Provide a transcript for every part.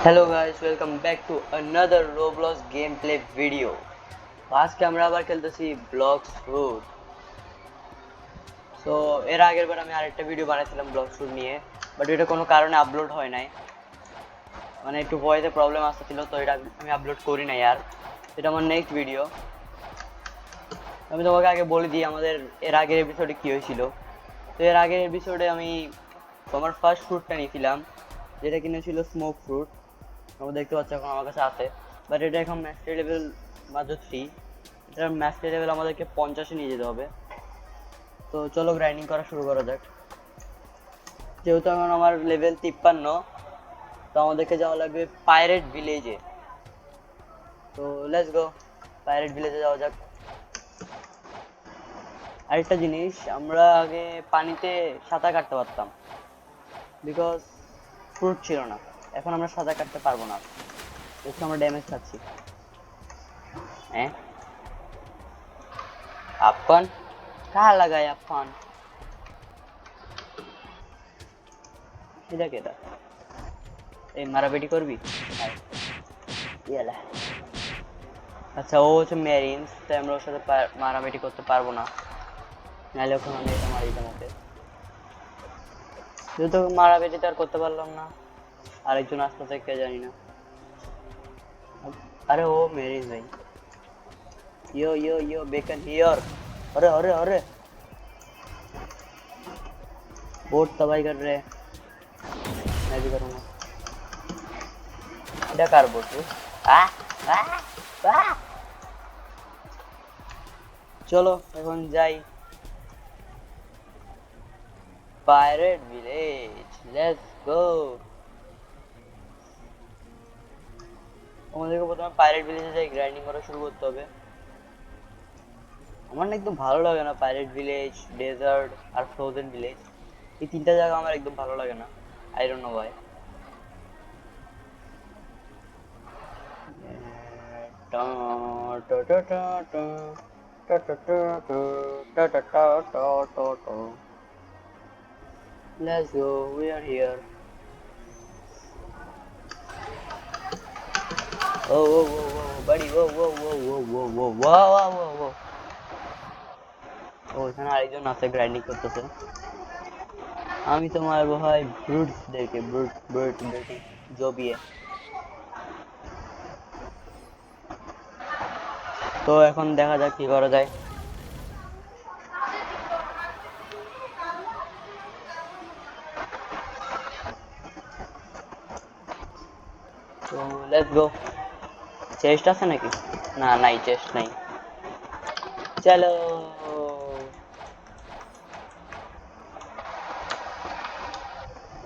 Hello guys, welcome back to another Roblox gameplay video. আজকে আমরা আবার খেলতেছি ব্লকস ফ্রুট। সো এর আগের বার আমি আরেকটা ভিডিও বানাইছিলাম ব্লকস ফ্রুট নিয়ে, বাট এটা কোনো কারণে আপলোড হয় নাই, মানে একটু ভয়েসে প্রবলেম আসছিল, তো এটা আমি আপলোড করি নাই। আর এটা আমার নেক্সট ভিডিও। আমি তোমাকে আগে বলে দিই আমাদের এর আগের এপিসোডে কি হয়েছিল। তো এর আগের এপিসোডে আমি তোমার ফার্স্ট ফ্রুটটা নিয়েছিলাম, যেটা কিনেছিল স্মোক ফ্রুট। তোমরা দেখতে পাচ্ছ এখন আমার কাছে আছে, বাট এটা এখন ম্যাস্টার লেভেল মাত্র 3। এটার ম্যাস্টার লেভেল আমাদেরকে 50-এ নিয়ে যেতে হবে। তো চলো গ্রাইন্ডিং করা শুরু করা যাক। যেহেতু এখন আমার লেভেল 53, তো আমাদেরকে যাওয়া লাগবে পাইরেট ভিলেজে। তো লেটস গো, পাইরেট ভিলেজে যাওয়া যাক। আরেকটা জিনিস, আমরা আগে পানিতে সাঁতার কাটতে পারতাম, বিকজ ফ্রুট ছিল না। এখন আমরা সাঁতার কাটতে পারবো না, একটু আমরা ড্যামেজ খাচ্ছি। হ্যাঁ, আপকন কাহা লাগায় আপকন? এটা কেটা? এই মারাপিটি করবি? ইয়ালা। আচ্ছা, ও হচ্ছে মেরিনস, তাই আমরা ওর সাথে মারাপিটি করতে পারবো না, নাহলে ওখানে আমি এটা মারি দিতাম ওকে। যেহেতু মারাপিটি তো আর করতে পারলাম না, আরেকজন আসতে কে জানি না। আরে ও মেরিন ভাই। ইয়ো ইয়ো ইয়ো বেকন হিयर। अरे अरे अरे, बोट तबाही कर रहे हैं। मैं भी करूंगा। এটা কার বোট রে? আহ আহ আহ! চলো এখন যাই পাইরেট ভিলেজ, লেটস গো। আমাদেরকে প্রথমে পাইরেট ভিলেজে যাই, গ্রাইন্ডিং করা শুরু করতে হবে। আমার না একদম ভালো লাগে না পাইরেট ভিলেজ, ডেজার্ট আর ফ্রোজেন ভিলেজ, এই তিনটা জায়গা আমার একদম ভালো লাগে না। I don't know Y. Let's go, we are here. Oh, whoa, whoa, whoa, buddy, whoa, whoa, whoa, whoa, whoa, whoa, whoa, whoa, whoa, whoa. ও এখানে আরেকজন আছে, গ্রাইন্ডিং করতেছে। আমি তো মারবো ভাই ব্রুটসদেরকে, ব্রুটদেরকে জবিয়ে। তো এখন দেখা যাক কি করা যায়। তো লেটস গো। চেস্ট আছে নাকি? না, নাই, চেস্ট নাই। চলো।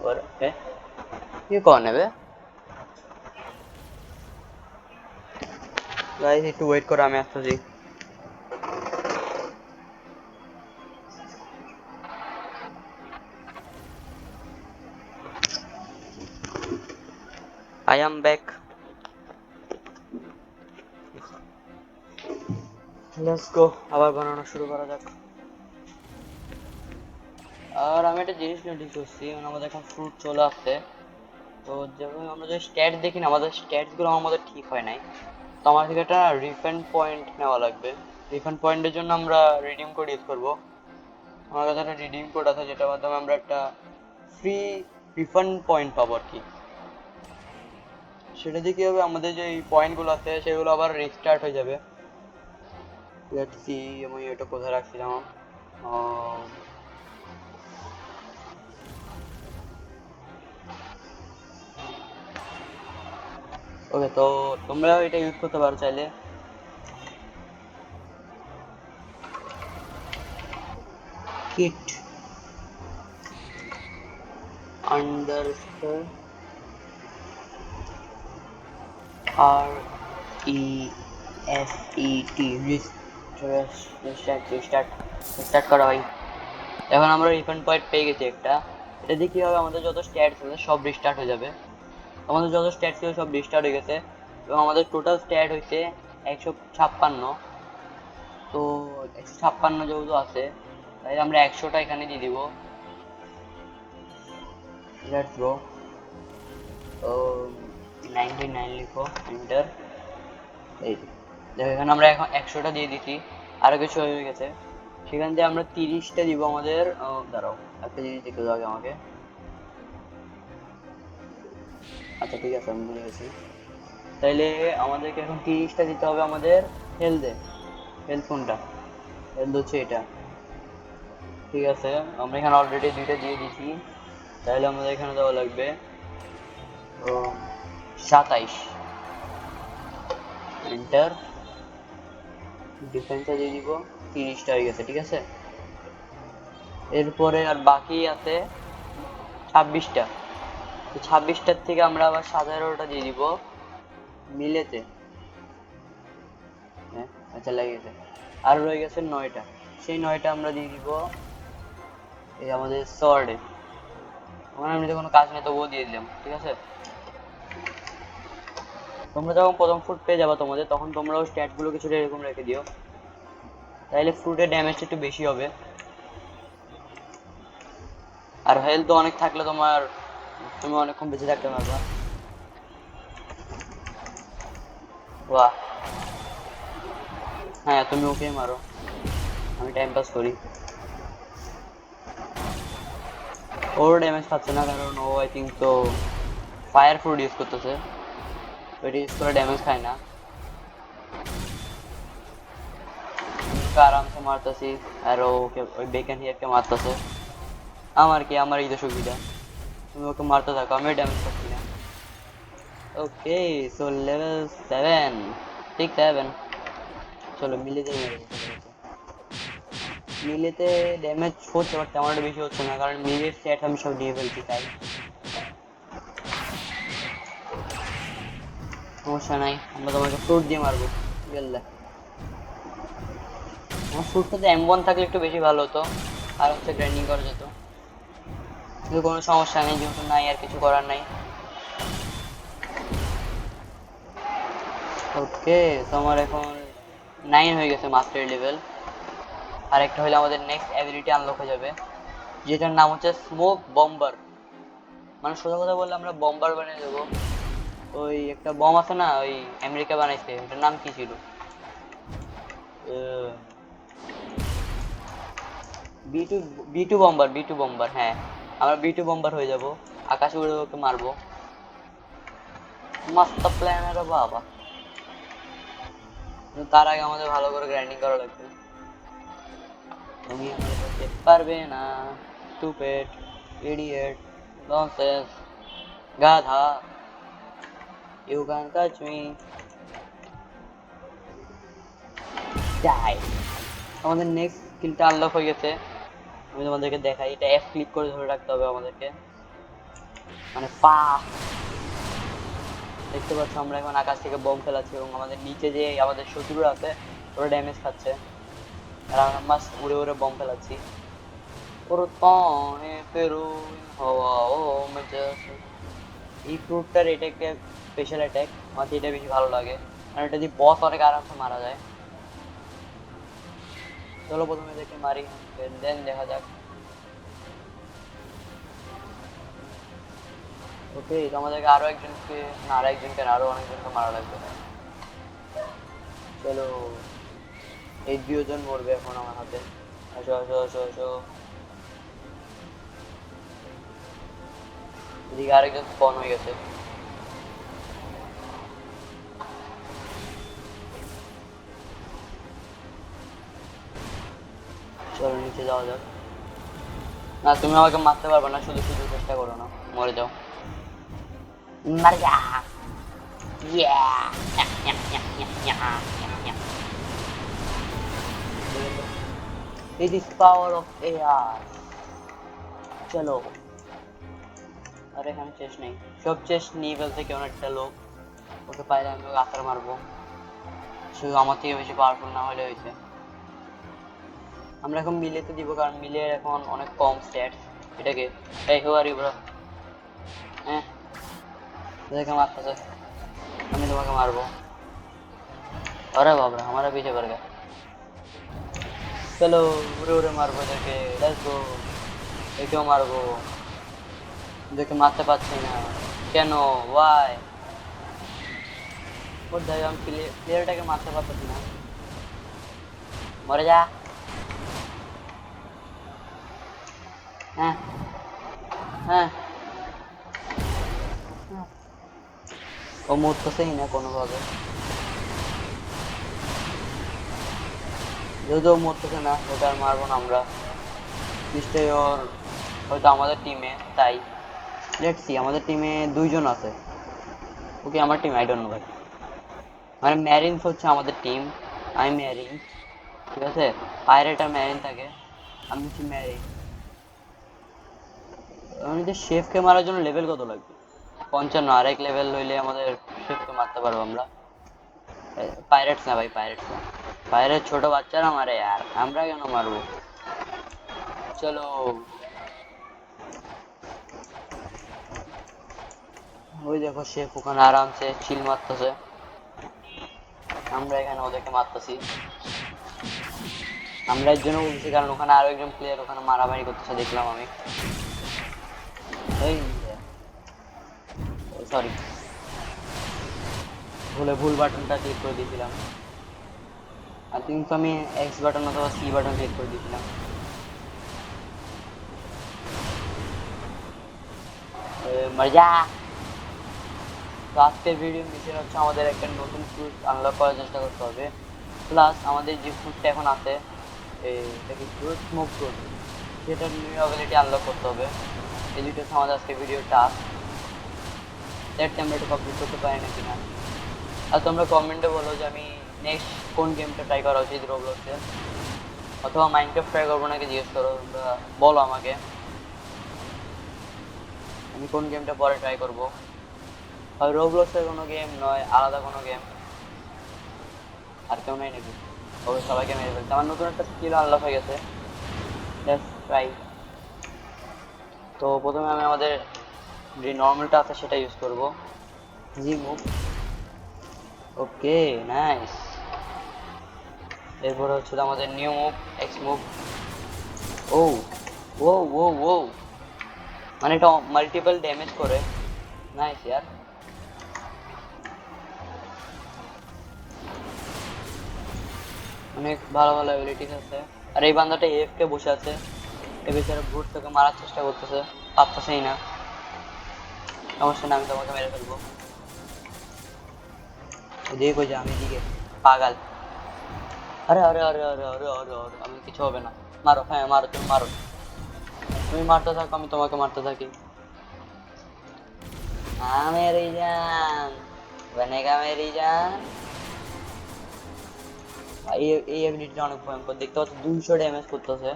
और ये कौन है बे? गाइस একটু ওয়েট করো, আমি আসতেছি। I am back. Let's go, আবার বানানো শুরু করা যাক। আর আমি একটা জিনিস নোটিস করছি, মানে আমাদের এখন ফ্রুট চলে আসছে। তো যেমন আমরা যে স্ট্যাট দেখি না, আমাদের স্ট্যাটস গুলো আমাদের ঠিক হয় নাই। তো আমার থেকে একটা রিফান্ড পয়েন্ট নেওয়া লাগবে। রিফান্ড পয়েন্টের জন্য আমরা রিডিম কোড ইউজ করবো। আমার কাছে একটা রিডিম কোড আছে, যেটার মাধ্যমে আমরা একটা ফ্রি রিফান্ড পয়েন্ট পাবো আর কি। সেটা দিয়ে কি হবে, আমাদের যে পয়েন্টগুলো আছে সেগুলো আবার রিস্টার্ট হয়ে যাবে। লেটস সি, আমি এটা কোথায় রাখছিলাম। ওকে, তো তোমরা এটা ইউজ করতে পারো চাইলে। কিট আন্ডারস্কোর আর ই এস ই টি, রিস্টার্ট রিস্টার্ট রিস্টার্ট করা হয়। এখন আমরা রিফান্ড পয়েন্ট পেয়ে গেছি একটা। এটা দিয়ে কি হবে, আমাদের যত স্ট্যাটস আছে সব রিস্টার্ট হয়ে যাবে। আমাদের যত স্ট্যাট ছিল সব রিস্টার্ট হয়ে গেছে, এবং আমাদের টোটাল স্ট্যাট হয়েছে 156। তো 156 যেহেতু আছে, তাই আমরা 100টা এখানে দিয়ে দিব। Let's go. 79 লিখো, এন্টার। এই দেখো এখানে আমরা এখন 100টা দিয়ে দিচ্ছি, আরো কিছু হয়ে গেছে। সেখান থেকে আমরা 30টা দিব আমাদের। দাঁড়াও, একটা জিনিস দেখতে দাও আগে আমাকে। আচ্ছা ঠিক আছে, আমি ভুলে গেছি। তাইলে আমাদেরকে এখন 30টা দিতে হবে আমাদের হেলথে। হেলথ কোনটা? হেলথ হচ্ছে এটা। ঠিক আছে, আমরা এখানে অলরেডি 2টা দিয়ে দিয়েছি। তাহলে আমাদের এখানে দেওয়া লাগবে 27। এন্টার। ডিফেন্সে দিয়ে দিব, 30টা হয়ে গেছে। ঠিক আছে, এরপরে আর বাকি আছে 26টা। তো 26টার থেকে আমরা আবার 17টা দিয়ে দিব মিলেতে। হ্যাঁ, আচ্ছা লেগে গেছে। আর রয়ে গেছে 9টা। সেই 9টা আমরা দিয়ে দিব এই আমাদের সোয়ার্ডে। আমার এমনিতে কোনো কাজ নেই, তবুও দিয়ে দিলাম। ঠিক আছে, তোমরা যখন প্রথম ফ্রুট পেয়ে যাবে তোমাদের, তখন তোমরাও স্ট্যাট গুলো কিছুটা এরকম রেখে দিও, তাইলে ফ্রুটের ড্যামেজটা একটু বেশি হবে। আর হেলথ অনেক থাকলে তুমি অনেকক্ষণ বেঁচে থাকতে পারবা। বাহ, হ্যাঁ তুমি ওকে মারো, আমি টাইম পাস করি। ওর ড্যামেজ খাচ্ছে না, কারণ ও আই থিঙ্ক তো ফায়ার ফ্রুট ইউজ করতেছে, ওইটা ইউজ করে ড্যামেজ খায় না। ওকে আরামসে মারতেছি, আর ওকে ওই বেকেন হিয়ারকে মারতেছে। আমার কি, আমার এই তো সুবিধা, তুমি ওকে মারতে থাকো, আমি ড্যামেজ পাচ্ছি না। ওকে, সো লেভেল 7, ঠিক 7। চলো মিলেতে মেরে দিই। মিলেতে ড্যামেজ হচ্ছে, বাট তেমন একটা বেশি হচ্ছে না, কারণ মিলের সেট আমি সব নিয়ে ফেলছি, তাই সমস্যা নাই। আমরা তোমাকে ফ্রুট দিয়ে মারবো, গেলে আমার ফ্রুটটাতে M1 থাকলে একটু বেশি ভালো হতো, আর হচ্ছে গ্রাইন্ডিং করা যেত, কিন্তু কোনো সমস্যা নেই, যেহেতু নাই আর কিছু করার নাই। ওকে, তোমার এখন 9 হয়ে গেছে মাস্টার লেভেল। আর একটা হলে আমাদের নেক্সট অ্যাবিলিটি আনলক হয়ে যাবে, যেটার নাম হচ্ছে স্মোক বম্বার। মানে সোজা কথা বললে আমরা বম্বার বানিয়ে দেবো। ওই একটা বম আছে না, ওই আমেরিকা বানাইছে, ওটার নাম কি ছিল? B two, B two bomber, হ্যাঁ আমরা বি টু বম্বার হয়ে যাব, আকাশে উড়ে ওকে মারবো। মস্ত প্ল্যান রে বাবা, কিন্তু তার আগে আমাদের ভালো করে গ্রাইন্ডিং করা লাগবে। তুমি আমাদের করতে পারবে না, স্টুপিড, ইডিয়েট, ননসেন্স, গাধা, you can touch me, die. আমাদের নেক্সট স্কিলটা আনলক হয়ে গেছে, আমি তোমাদেরকে দেখাই। এটা এফ ক্লিক করে ধরে রাখতে হবে আমাদেরকে, মানে পা। দেখতে পাচ্ছ আমরা এখন আকাশ থেকে বম ফেলাচ্ছি, এবং আমাদের নিচে যে আমাদের শত্রুরা আছে ওরা ড্যামেজ খাচ্ছে, আর আমরা মাস্ট উড়ে উড়ে বম ফেলাচ্ছি। এই ফ্রুটটার এটা একটা স্পেশাল অ্যাটাক, আমার এটা বেশি ভালো লাগে, আর এটা দিয়ে বস অনেক আরামসে মারা যায়। চলো প্রথমে দেখে মারি, দেন দেখা যাক। ওকে, তো আমাদেরকে আরো একজনকে, না আরো একজনকে, আরো অনেকজনকে মারা লাগবে। চলো, এই 2জন মরবে এখন আমার হাতে। আসো আসো আসো আসো, এদিকে আরেকজন স্পন হয়ে গেছে। চলো নিচে যাওয়া যাক। না তুমি আমাকে মারতে পারবে না, শুধু শুধু চেষ্টা করো না, মরে যাও। মার যা, ইয়া, it is power of AI। চলো, আর এখানে চেস্ট নেই, সব চেস্ট নিয়ে ফেলছে কেমন একটা লোক, ওকে পাইলে আমি ওকে আছাড় মারবো, শুধু আমার থেকে বেশি পাওয়ারফুল না হলে হয়েছে। আমরা এখন মিলেতে দিব, কারণ মিলের এখন অনেক কম স্ট্যাটস। এটাকে, এই হো আরি ব্রো, হ্যাঁ দেখে মারতেছে, আমি তোমাকে মারবো। अरे बाप रे, हमारा पीछे पड़ गया। चलो उड़े उड़े मारबो এদেরকে, লেটস গো। একেও মারবো, এদেরকে মারতে পারছি না কেন, ওয়াই? ওর যাই আমি প্লেয়ারটাকে মারতে পারতেছি না। মরে যা। হ্যাঁ হ্যাঁ, ও মরতেছেই না কোনোভাবে, যেহেতু ও মরতেছে না ওটা আর মারবো না আমরা, নিশ্চয়ই ওর হয়তো আমাদের টিমে, তাই লেটস সি। আমাদের টিমে দুইজন আছে। ওকে আমার টিম, আই ডোন্ট নো ভাই। মানে ম্যারিনস হচ্ছে আমাদের টিম, আমি ম্যারিন, ঠিক আছে। পাইরেট আর ম্যারিন থাকে, আমি হচ্ছি ম্যারিন। এমনিতে শেফকে মারার জন্য লেভেল কত লাগবে? 55, আরেক লেভেল হইলে আমাদের শেফকে মারতে পারবো আমরা। পাইরেটস না ভাই, পাইরেটস না, পাইরেট ছোট বাচ্চারা মারে, আর আমরা কেন মারবো? চলো। ওই দেখো শেফ ওখানে আরামসে চিল মারতেছে, আমরা এখানে ওদেরকে মারতেছি। আমরা এর জন্য বলছি কারণ ওখানে আরো একজন প্লেয়ার ওখানে মারামারি করতেছে দেখলাম আমি। এই সরি, ভুল বাটনটা ক্লিক করে দিয়েছিলাম। আই থিঙ্ক আমি এক্স বাটন অথবা সি বাটন ক্লিক করে দিয়েছিলাম। মজা। তো আজকের ভিডিও মিশন হচ্ছে আমাদের একটা নতুন ফ্রুট আনলক করার চেষ্টা করতে হবে, প্লাস আমাদের যে ফ্রুটটা এখন আছে, এটা কি ফ্রুট, স্মোক ফ্রুট, সেটার নিউ অ্যাবিলিটি আনলক করতে হবে। এই দুটো হচ্ছে আমাদের আজকে ভিডিও টাস্ক। দ্যাটস আমরা একটু কমপ্লিট করতে পারি নাকি না। আর তোমরা কমেন্টে বলো যে আমি নেক্সট কোন গেমটা ট্রাই করা উচিত রোবলক্সে, অথবা মাইনক্রাফট ট্রাই করবো নাকি জিজ্ঞেস করো, তোমরা বলো আমাকে আমি কোন গেমটা পরে ট্রাই করবো। হয় রোবলক্সের কোনো গেম, নয় আলাদা কোনো গেম। আর কেউ নাই নাকি? ওকে সবাইকে মেরে ফেলছে, আমার নতুন একটা স্কিল আনলক হয়ে গেছে। Let's try. তো প্রথমে আমি আমাদের যে নর্মালটা আছে সেটা ইউজ করব, জি মুভ। Okay nice. এরপর হচ্ছে আমাদের নিউ মুভ, এক্স মুভ। ও ও ও ও, মানে এটা মাল্টিপল ড্যামেজ করে, নাইস ইয়ার। অনেক ভালো ভালো অ্যাবিলিটিস আছে। আর এই বান্দাটা এফকে বসে আছে, এ বেচারা ভূত থেকে মারার চেষ্টা করতেছে, পারতেছেই না। সমস্যা না, আমি তোমাকে মেরে ফেলবো। এদিকে কই যা, আমি এদিকে, পাগল। আরে আরে আরে আরে আরে আরে আরে, আমি কিছু হবে না। মারো, হ্যাঁ মারো, তুমি মারো, তুমি মারতে থাকো, আমি তোমাকে মারতে থাকি। हाँ मेरी जान, बनेगा मेरी जान। এই এবিলিটিটা অনেক ভয়ঙ্কর, দেখতে পাচ্ছ 200 ড্যামেজ করতেছে,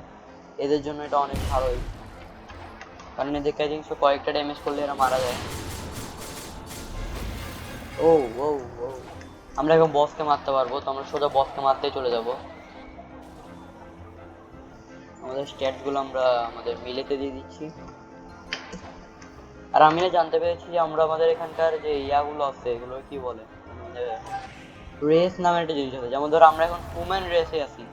এদের জন্য এটা অনেক ভালোই, কারণ এদেরকে জিনিস কয়েকটা ড্যামেজ করলে এরা মারা যায়। ও ও ও, আমরা এখন বসকে মারতে পারবো, তো আমরা সোজা বসকে মারতেই চলে যাব। আমাদের স্ট্যাটস গুলো আমরা আমাদের মিলেতে দিয়ে দিচ্ছি। আর আমি জানতে পেরেছি যে আমরা আমাদের এখানকার যে ইয়াগুলো আছে এগুলো কি বলে, আমাদের রেস নামে একটা জিনিস আছে। যেমন ধরো আমরা এখন হিউম্যান রেসে আছি,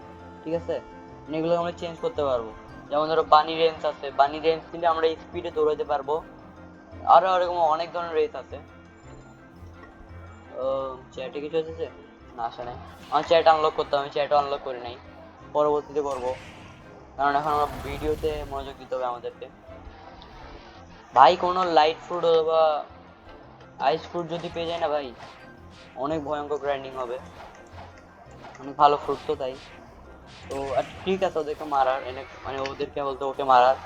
ঠিক আছে, মানে এগুলো আমরা চেঞ্জ করতে পারবো। যেমন ধরো বানি রেঞ্জ আছে, বানি রেঞ্জ দিলে আমরা স্পিডে দৌড়াতে পারবো। আরো এরকম অনেক ধরনের রেস আছে। চ্যাটে কিছু এসেছে? না আসে নাই। আমার চ্যাট আনলক করতে হবে, আমি চ্যাটও আনলক করি নাই, পরবর্তীতে করবো, কারণ এখন আমরা ভিডিওতে মনোযোগ দিতে হবে আমাদেরকে। ভাই কোনো লাইট ফ্রুট অথবা আইস ফ্রুট যদি পেয়ে যায় না ভাই, অনেক ভয়ঙ্কর গ্রাইন্ডিং হবে, অনেক ভালো ফ্রুট তো তাই। তো ঠিক আছে, ওদেরকে মারার এনে মানে ওদেরকে বলতে ওকে মারার,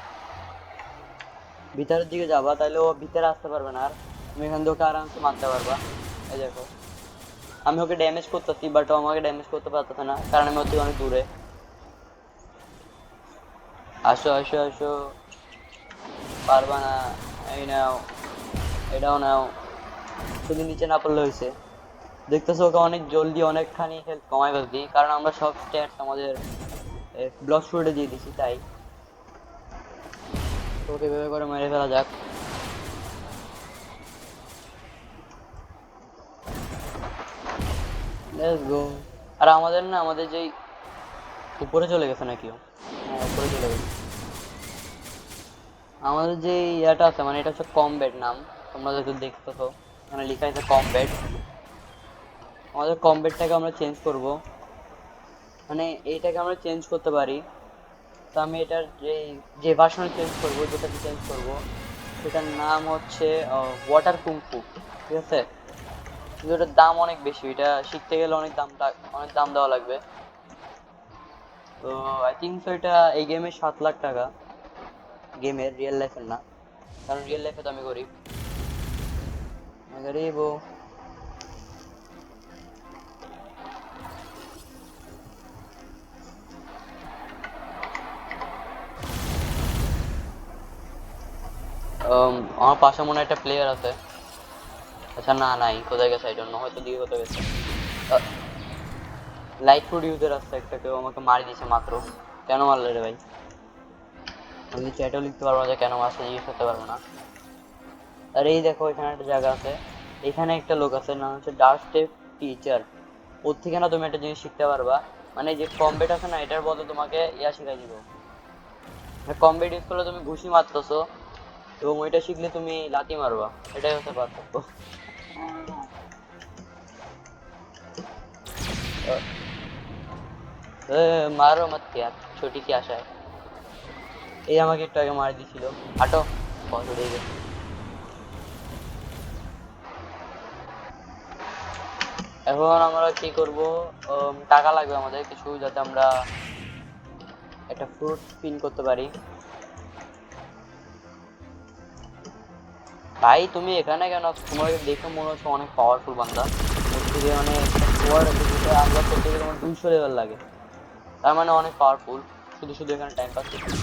ভিতরের দিকে যাবা তাহলে ও ভিতরে আসতে পারবে না, আর তুমি এখান থেকে ওকে আরামসে মারতে পারবা। এই দেখো আমি ওকে ড্যামেজ করতেছি, বাট ও আমাকে ড্যামেজ করতে পারতেছে না, কারণ আমি ওর অনেক দূরে। আসো আসো আসো, পারবা না, এই নাও, এটাও নাও, শুধু নিচে না পড়লে হয়েছে। দেখতেছো ওকে অনেক জলদি অনেকখানি হেলথ কমাই ফেলছি, কারণ আমরা সব স্ট্যাটস আমাদের ব্লক শুটে দিয়ে দিছি, তাই তো ওকে ভেবে করে মেরে ফেলা যাক। Let's go. আর আমাদের না, আমাদের যেই উপরে চলে গেছে নাকি ও? হ্যাঁ উপরে চলে গেছে। আমাদের যে ইয়াটা আছে, মানে এটা হচ্ছে কমব্যাট নাম, তোমরা যদি দেখতেছো মানে লেখা আছে কমব্যাট। আমাদের কমব্যাটটাকে আমরা চেঞ্জ করব, মানে এইটাকে আমরা চেঞ্জ করতে পারি। তো আমি এটার যে যে ভার্সনে চেঞ্জ করব, যেটাকে চেঞ্জ করব সেটার নাম হচ্ছে ওয়াটার কুংফু, ঠিক আছে। কিন্তু এটার দাম অনেক বেশি, এটা শিখতে গেলে অনেক দাম দেওয়া লাগবে। তো আই থিঙ্ক সো এটা এই গেমের 7 লাখ টাকা, গেমের, রিয়েল লাইফের না, কারণ রিয়েল লাইফে তো আমি গরিব, আমি গরিব ও। আমার পাশে মনে হয় একটা প্লেয়ার আছে। আচ্ছা না, নাই, কোথায় গেছে এই জন্য, হয়তো দিয়ে কোথায় গেছে। লাইট ফুড ইউজার আছে একটা, কেউ আমাকে মারি দিয়েছে মাত্র। কেন মারলে রে ভাই? আমি চ্যাটেও লিখতে পারবো না যে কেন মারছে, জিজ্ঞেস করতে পারবো না। আর এই দেখো এখানে একটা জায়গা আছে, এখানে একটা লোক আছে, নাম হচ্ছে ডার্ক স্টেপ টিচার। ওর থেকে না তুমি একটা জিনিস শিখতে পারবা, মানে যে কমবেট আছে না, এটার বদলে তোমাকে ইয়া শিখাই দিব। কমবেট ইউজ করলে তুমি ঘুষি মারতেছো, এবং ওইটা শিখলে তুমি লাথি মারবা, এটাই হচ্ছে পার্থক্য। মারো মত ইয়ার, ছোটি কি আশা है। এই আমাকে একটু আগে মার দিছিল, হাঁটো, কত উড়ে গেছে। এখন আমরা কি করব, টাকা লাগবে আমাদের কিছু, যাতে আমরা একটা ফ্রুট স্পিন করতে পারি। ভাই তুমি এখানে কেন? তোমার দেখে মনে হচ্ছে অনেক পাওয়ারফুল বান্দা, ওর থেকে মানে একটা সোয়ার্ড আছে যেটা আমরা করতে গেলে আমার 200 লেভেল লাগে, তার মানে অনেক পাওয়ারফুল। শুধু শুধু এখানে টাইম পাস করছি,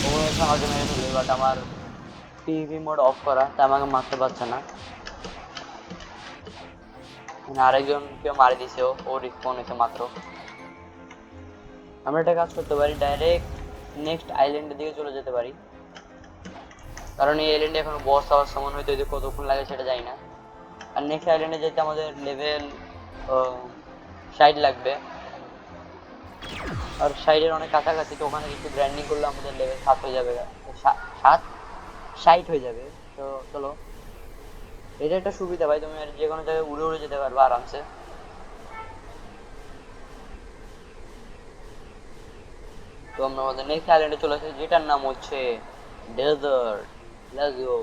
ও মনে হচ্ছে আমাকে মেরে ফেলবে, বাট আমার পিভি মোড অফ করা, তাই আমাকে মারতে পারছে না। মানে আরেকজনকে মারি দিছে, ও রিস্পন হয়েছে মাত্র। আমরা একটা কাজ করতে পারি, ডাইরেক্ট নেক্সট আইল্যান্ডের দিকে চলে যেতে পারি, কারণ এই আইল্যান্ডে এখনো বস আওয়ার সামন হইতে হইতে কতক্ষণ লাগে সেটা জানি না। আর নেক্সট আইল্যান্ডে যেতে আমাদের লেভেল 60 লাগবে, আর সাইডের অনেক কাছাকাছি, তো ওখানে কিছু গ্র্যান্ডিং করলে আমাদের লেভেল 7 হয়ে যাবে, 7 60 হয়ে যাবে। তো চলো, এটা একটা সুবিধা ভাই, তুমি আর যে কোনো জায়গায় উড়ে উড়ে যেতে পারবে আরামসে। তো আমরা আমাদের নেক্সট আইল্যান্ডে চলে এসেছি, যেটার নাম হচ্ছে ডেজার্ট। Let's go.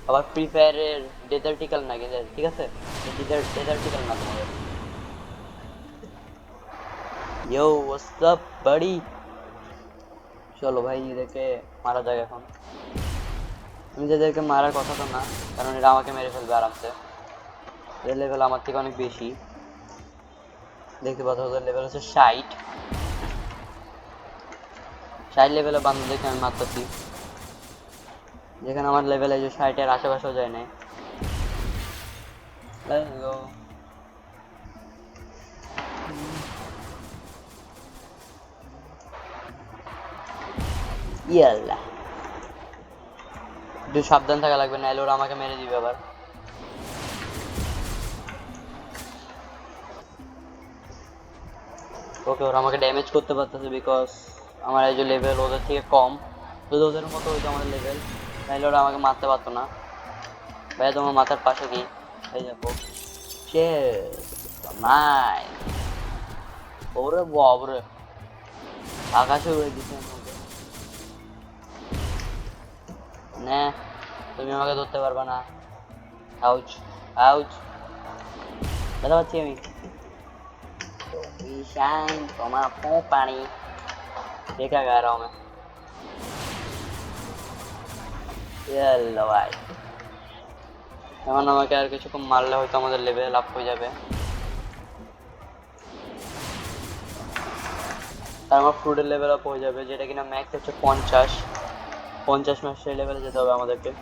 আবার ফ্রি ফায়ারের ডেজার্টিক্যাল না গেলে, ঠিক আছে, ডেজার্টিক্যাল না তোমাদের। ইয়ো হোয়াটস আপ বাড়ি, চলো ভাই এদেরকে মারা যাক এখন। আমি যাদেরকে মারার কথা তো না, কারণ এরা আমাকে মেরে ফেলবে আরামসে, এর লেভেল আমার থেকে অনেক বেশি। দেখতে পাচ্ছ ওদের লেভেল হচ্ছে 60, 60 লেভেলে বান্ধবদেরকে আমি মারতেছি, যেখানে আমার লেভেল এই যে 60 এর আশেপাশেও যায় নাই। Let's go. ইয়াল্লা, একটু সাবধান থাকা লাগবে, নাহলে ওরা আমাকে মেরে দিবে আবার। ওকে, ওরা আমাকে ড্যামেজ করতে পারতেছে বিকজ আমার এই যে লেভেল ওদের থেকে কম, যদি ওদের মতো হইতো আমাদের লেভেল, তাহলে ওরা আমাকে মারতে পারতো না। ভাই তোমার মাথার পাশে কি, এই দেখো, সে নাই, ওরে বাবরে, আকাশে উড়ে দিচ্ছে আমাকে। না, তুমি আমাকে ধরতে পারবে না। আউচ, আউচ, ব্যথা পাচ্ছি আমি। ईशान তোমার পানি देखा गा रहा हूँ मैं। চলো ভাই, এখন আমাকে আর কিছুক্ষণ মারলে হয়তো আমাদের লেভেল আপ হয়ে যাবে। তার আমার ফ্রুটের লেভেল আপ হয়ে যাবে, যেটা কিনা ম্যাক্স হচ্ছে 50 ম্যাক্স, সেই লেভেলে যেতে হবে আমাদেরকে।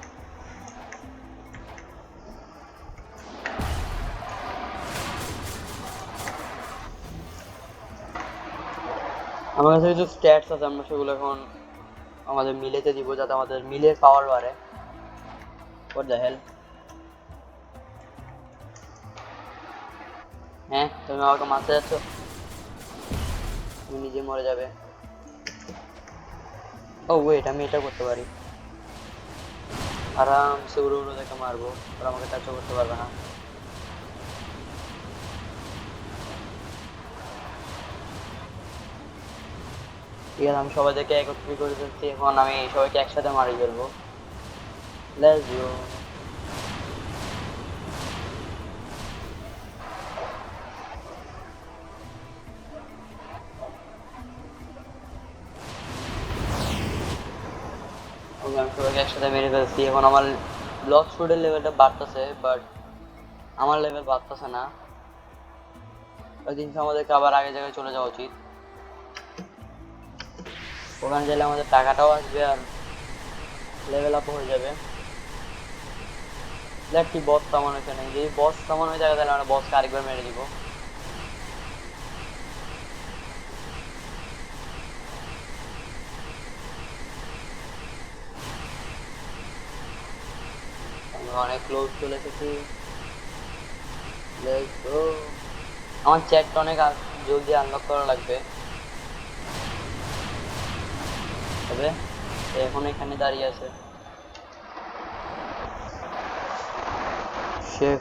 আমার কাছে কিছু স্ট্যাটস আছে, আমরা সেগুলো এখন আমাদের মিলেতে দিব, যাতে আমাদের মিলের পাওয়ার বাড়ে। হোয়াট দ্য হেল, হ্যাঁ তুমি আমাকে মারতে যাচ্ছ, তুমি নিজে মরে যাবে। ও ওয়েট, আমি এটা করতে পারি, আরামসে উড়ে উড়ে দেখে মারবো, ওরা আমাকে টাচ করতে পারবে না। ঠিক আছে, আমি সবাইকে একত্রিত করে ফেলছি, এখন আমি সবাইকে একসাথে মারি ফেলবো। Let's go. আমি সবাইকে একসাথে মেরে ফেলছি, এখন আমার ব্লক শুটের লেভেলটা বাড়তেছে, বাট আমার লেভেল বাড়তেছে না। ওই দিন আমাদেরকে আবার আগে জায়গায় চলে যাওয়া উচিত, ওখানে গেলে আমাদের টাকাটাও আসবে আর লেভেল আপ হয়ে যাবে। দেখ কি বস তেমন হয়েছে নাকি, যদি বস তেমন হয়ে যায় তাহলে আমরা বসকে আরেকবার মেরে দিব। আমরা অনেক ক্লোজ চলে এসেছি। Let's go. আমার চ্যাটটা অনেক জলদি আনলক করা লাগবে, তবে এখন এখানে দাঁড়িয়ে আছে শেফ।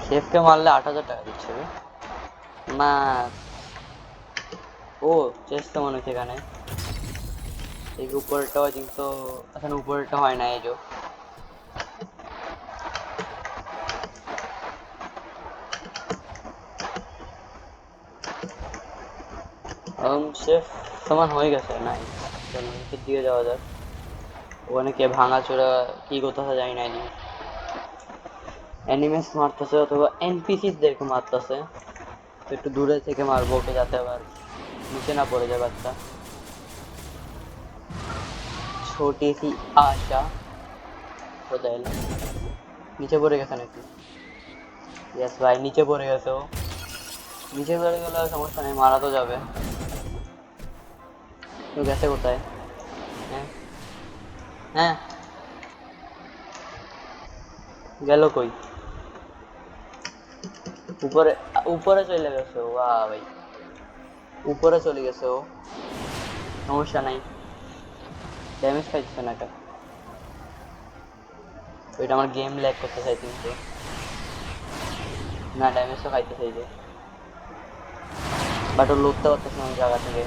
শেফকে মারলে 8,000 টাকা দিচ্ছে রে। না, ও চেষ্টা মনে হচ্ছে এখানে, এই উপরেরটা কিন্তু এখন উপরেরটা হয় না। এই যে শেফ সমান হয়ে গেছে। নাই, চলো নিচের দিকে যাওয়া যাক। ওখানে কে ভাঙাচোরা কি করতেছে জানি না। অ্যানিমেস মারতেছে অথবা এনপিসিদেরকে মারতেছে, তো একটু দূরে থেকে মারবো ওকে, যাতে আবার নিচে না পড়ে যায় বাচ্চা। ছোটি সি আশা। কোথায় এলো? নিচে পড়ে গেছে নাকি? ইয়েস ভাই, নিচে পড়ে গেছে ও। নিচে পড়ে গেলে সমস্যা নেই, মারা তো যাবে। তো গেছে কোথায়? হ্যাঁ হ্যাঁ, গেল কই? উপরে, উপরে চলে গেছে ও। বাহ ভাই, উপরে চলে গেছে ও, সমস্যা নাই। ড্যামেজ খাইছে না এটা, ওইটা আমার গেম ল্যাগ করতে চাই কিন্তু। না, ড্যামেজ তো খাইতে চাইছে, বাট ও লড়তে পারতেছে না ওই জায়গা থেকে।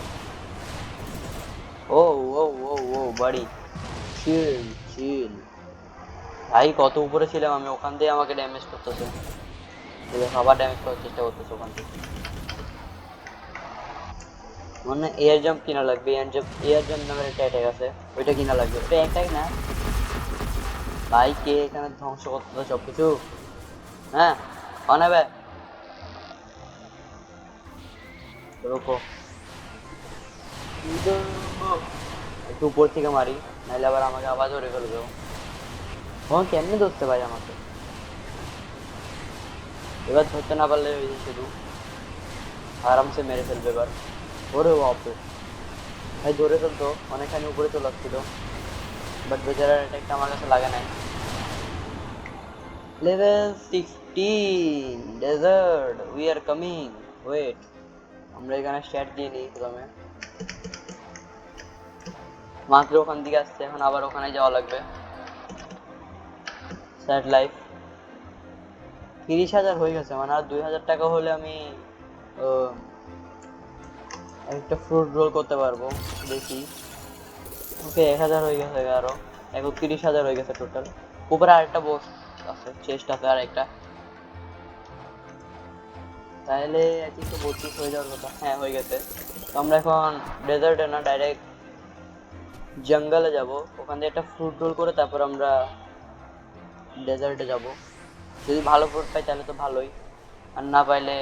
ও ও ও ও বাড়ি, চিল চিল ভাই, কত উপরে ছিলাম আমি, ওখান দিয়ে আমাকে ড্যামেজ করতেছে। আবার ড্যামেজ করার চেষ্টা করতেছে ওখান থেকে। মানে এয়ার জাম্প কিনা লাগবে, এয়ার জাম্প নামের একটা অ্যাটাক আছে, ওইটা কিনা লাগবে। ওটা একটাই না ভাই, কে এখানে ধ্বংস করতেছে সবকিছু। হ্যাঁ, অনেবে রুকো, একটু উপর থেকে মারি, নাহলে আবার আমাকে আবার ধরে ফেলবে ও। কেমনি ধরতে পারি আমাকে, এবার ধরতে না পারলে ওই যে শুধু আরামসে মেরে ফেলবে এবার। ওরে বাপরে ভাই, ধরে ফেলতো, অনেকখানি উপরে চলে আসছিল, বাট বেচারার অ্যাটাকটা আমার কাছে লাগে নাই। Level 16 desert, we are coming. Wait, আমরা এখানে স্ট্যাট দিয়ে নিই প্রথমে। মাত্র ওখান থেকে আসছে, এখন আবার ওখানে যাওয়া লাগবে। Sad life. 30,000 হয়ে গেছে, মানে আর 2,000 টাকা হলে আমি একটা ফ্রুট রোল করতে পারবো। দেখি, ওকে 1,000 হয়ে গেছে, আরো 31,000 হয়ে গেছে টোটাল। উপরে আরেকটা বস আছে, চেস্ট আছে আর একটা, তাহলে আই থিঙ্ক তো 32 হয়ে যাওয়ার কথা। হ্যাঁ, হয়ে গেছে। তো আমরা এখন ডেজার্টে না, ডাইরেক্ট জঙ্গলে যাব, ওখান থেকে একটা ফ্রুট রোল করে তারপর আমরা ডেজার্টে যাব। যদি ভালো ফ্রুট পাই তাহলে তো ভালোই, আর না পাইলে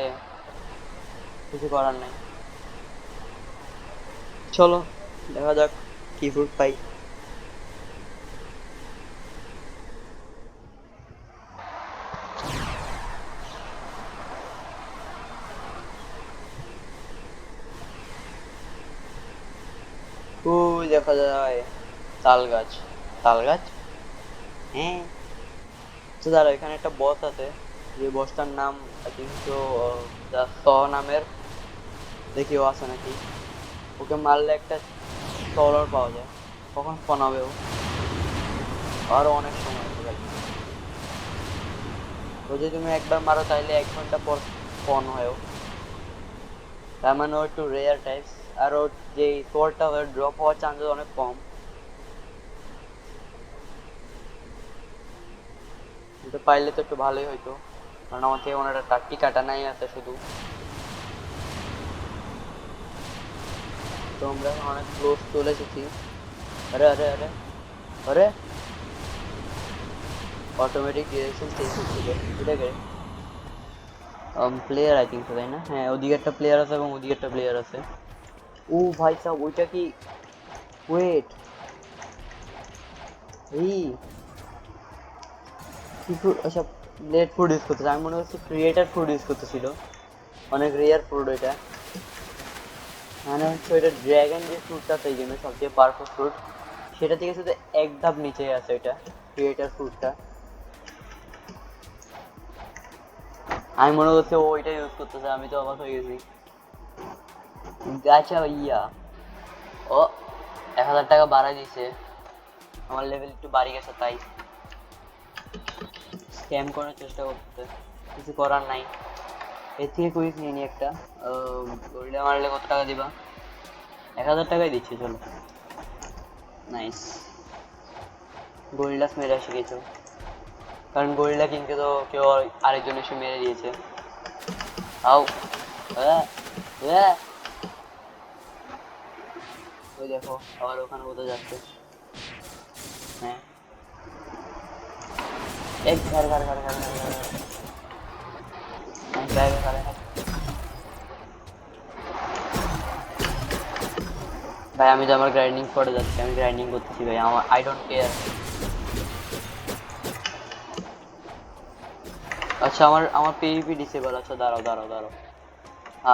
কিছু করার নাই। চলো দেখা যাক কি ফ্রুট পাই। ওই দেখা যায় তাল গাছ। তাল গাছ, হ্যাঁ। তো দাঁড়া, এখানে একটা বস আছে, যে বসটার নাম আই থিঙ্ক তো স নামের, দেখি ও আছে নাকি। ওকে মারলে একটা সলার পাওয়া যায়, কখন স্পন হবে ও? আরো অনেক সময় আছে ভাই। তো যদি তুমি একবার মারো তাহলে 1 ঘন্টা পর স্পন হয় ও, তার মানে ও একটু রেয়ার টাইপস। আর ওর যে সোয়ার্ডটা ড্রপ হওয়ার চান্সেস অনেক কম। কিন্তু পাইলে তো একটু ভালোই হইতো, কারণ আমার থেকে ওনার টাট্টি কাটা নাই আছে শুধু। তো আমরা এখন অনেক ক্লোজ চলে এসেছি। আরে আরে আরে আরে, অটোমেটিক ডিরেকশন চেঞ্জ হচ্ছিল এটাকে। প্লেয়ার আই থিঙ্ক, তাই না? হ্যাঁ, ওদিকে একটা প্লেয়ার আছে এবং ওদিকে একটা প্লেয়ার আছে। ও ভাই সাহেব, ওইটা কি? ওয়েট, এই কি ফুড? আচ্ছা, লেট ফুড ইউজ করতেছে, আমি মনে করছি ক্রিয়েটার ফুড ইউজ করতেছিল। অনেক রেয়ার ফুড এটা, মানে হচ্ছে ওইটা ড্রাগন যে ফ্রুটটা আছে এই জন্য সবচেয়ে পাওয়ারফুল ফ্রুট, সেটা থেকে শুধু এক ধাপ নিচে আছে এটা, ক্রিয়েটার ফ্রুটটা। আমি মনে করছি ও ওইটা ইউজ করতেছে, আমি তো অবাক হয়ে গেছি। গাছা ভাইয়া, ও 1000 টাকা বাড়াই দিছে, আমার লেভেল একটু বাড়ি গেছে তাই স্ক্যাম করার চেষ্টা করতে, কিছু করার নাই। এর থেকে কুইজ নিয়ে নি একটা। গরিলা মারলে কত টাকা দিবা? 1000 টাকাই দিচ্ছি, চলো। নাইস, গরিলাস মেরে আসে কিছু, কারণ গরিলা কিনকে তো কেউ আরেকজন এসে মেরে দিয়েছে। আও, ওই দেখো আবার ওখানে কোথাও যাচ্ছে। হ্যাঁ, এক ঘর ঘর ঘর ঘর ঘর ঘর ভাই, আমি তো আমার গ্রাইন্ডিং স্পটে যাচ্ছি, আমি গ্রাইন্ডিং করতেছি ভাই, আমার আই ডোন্ট কেয়ার। আচ্ছা, আমার আমার পিভিপি ডিসেবল। আচ্ছা, দাঁড়াও দাঁড়াও দাঁড়াও,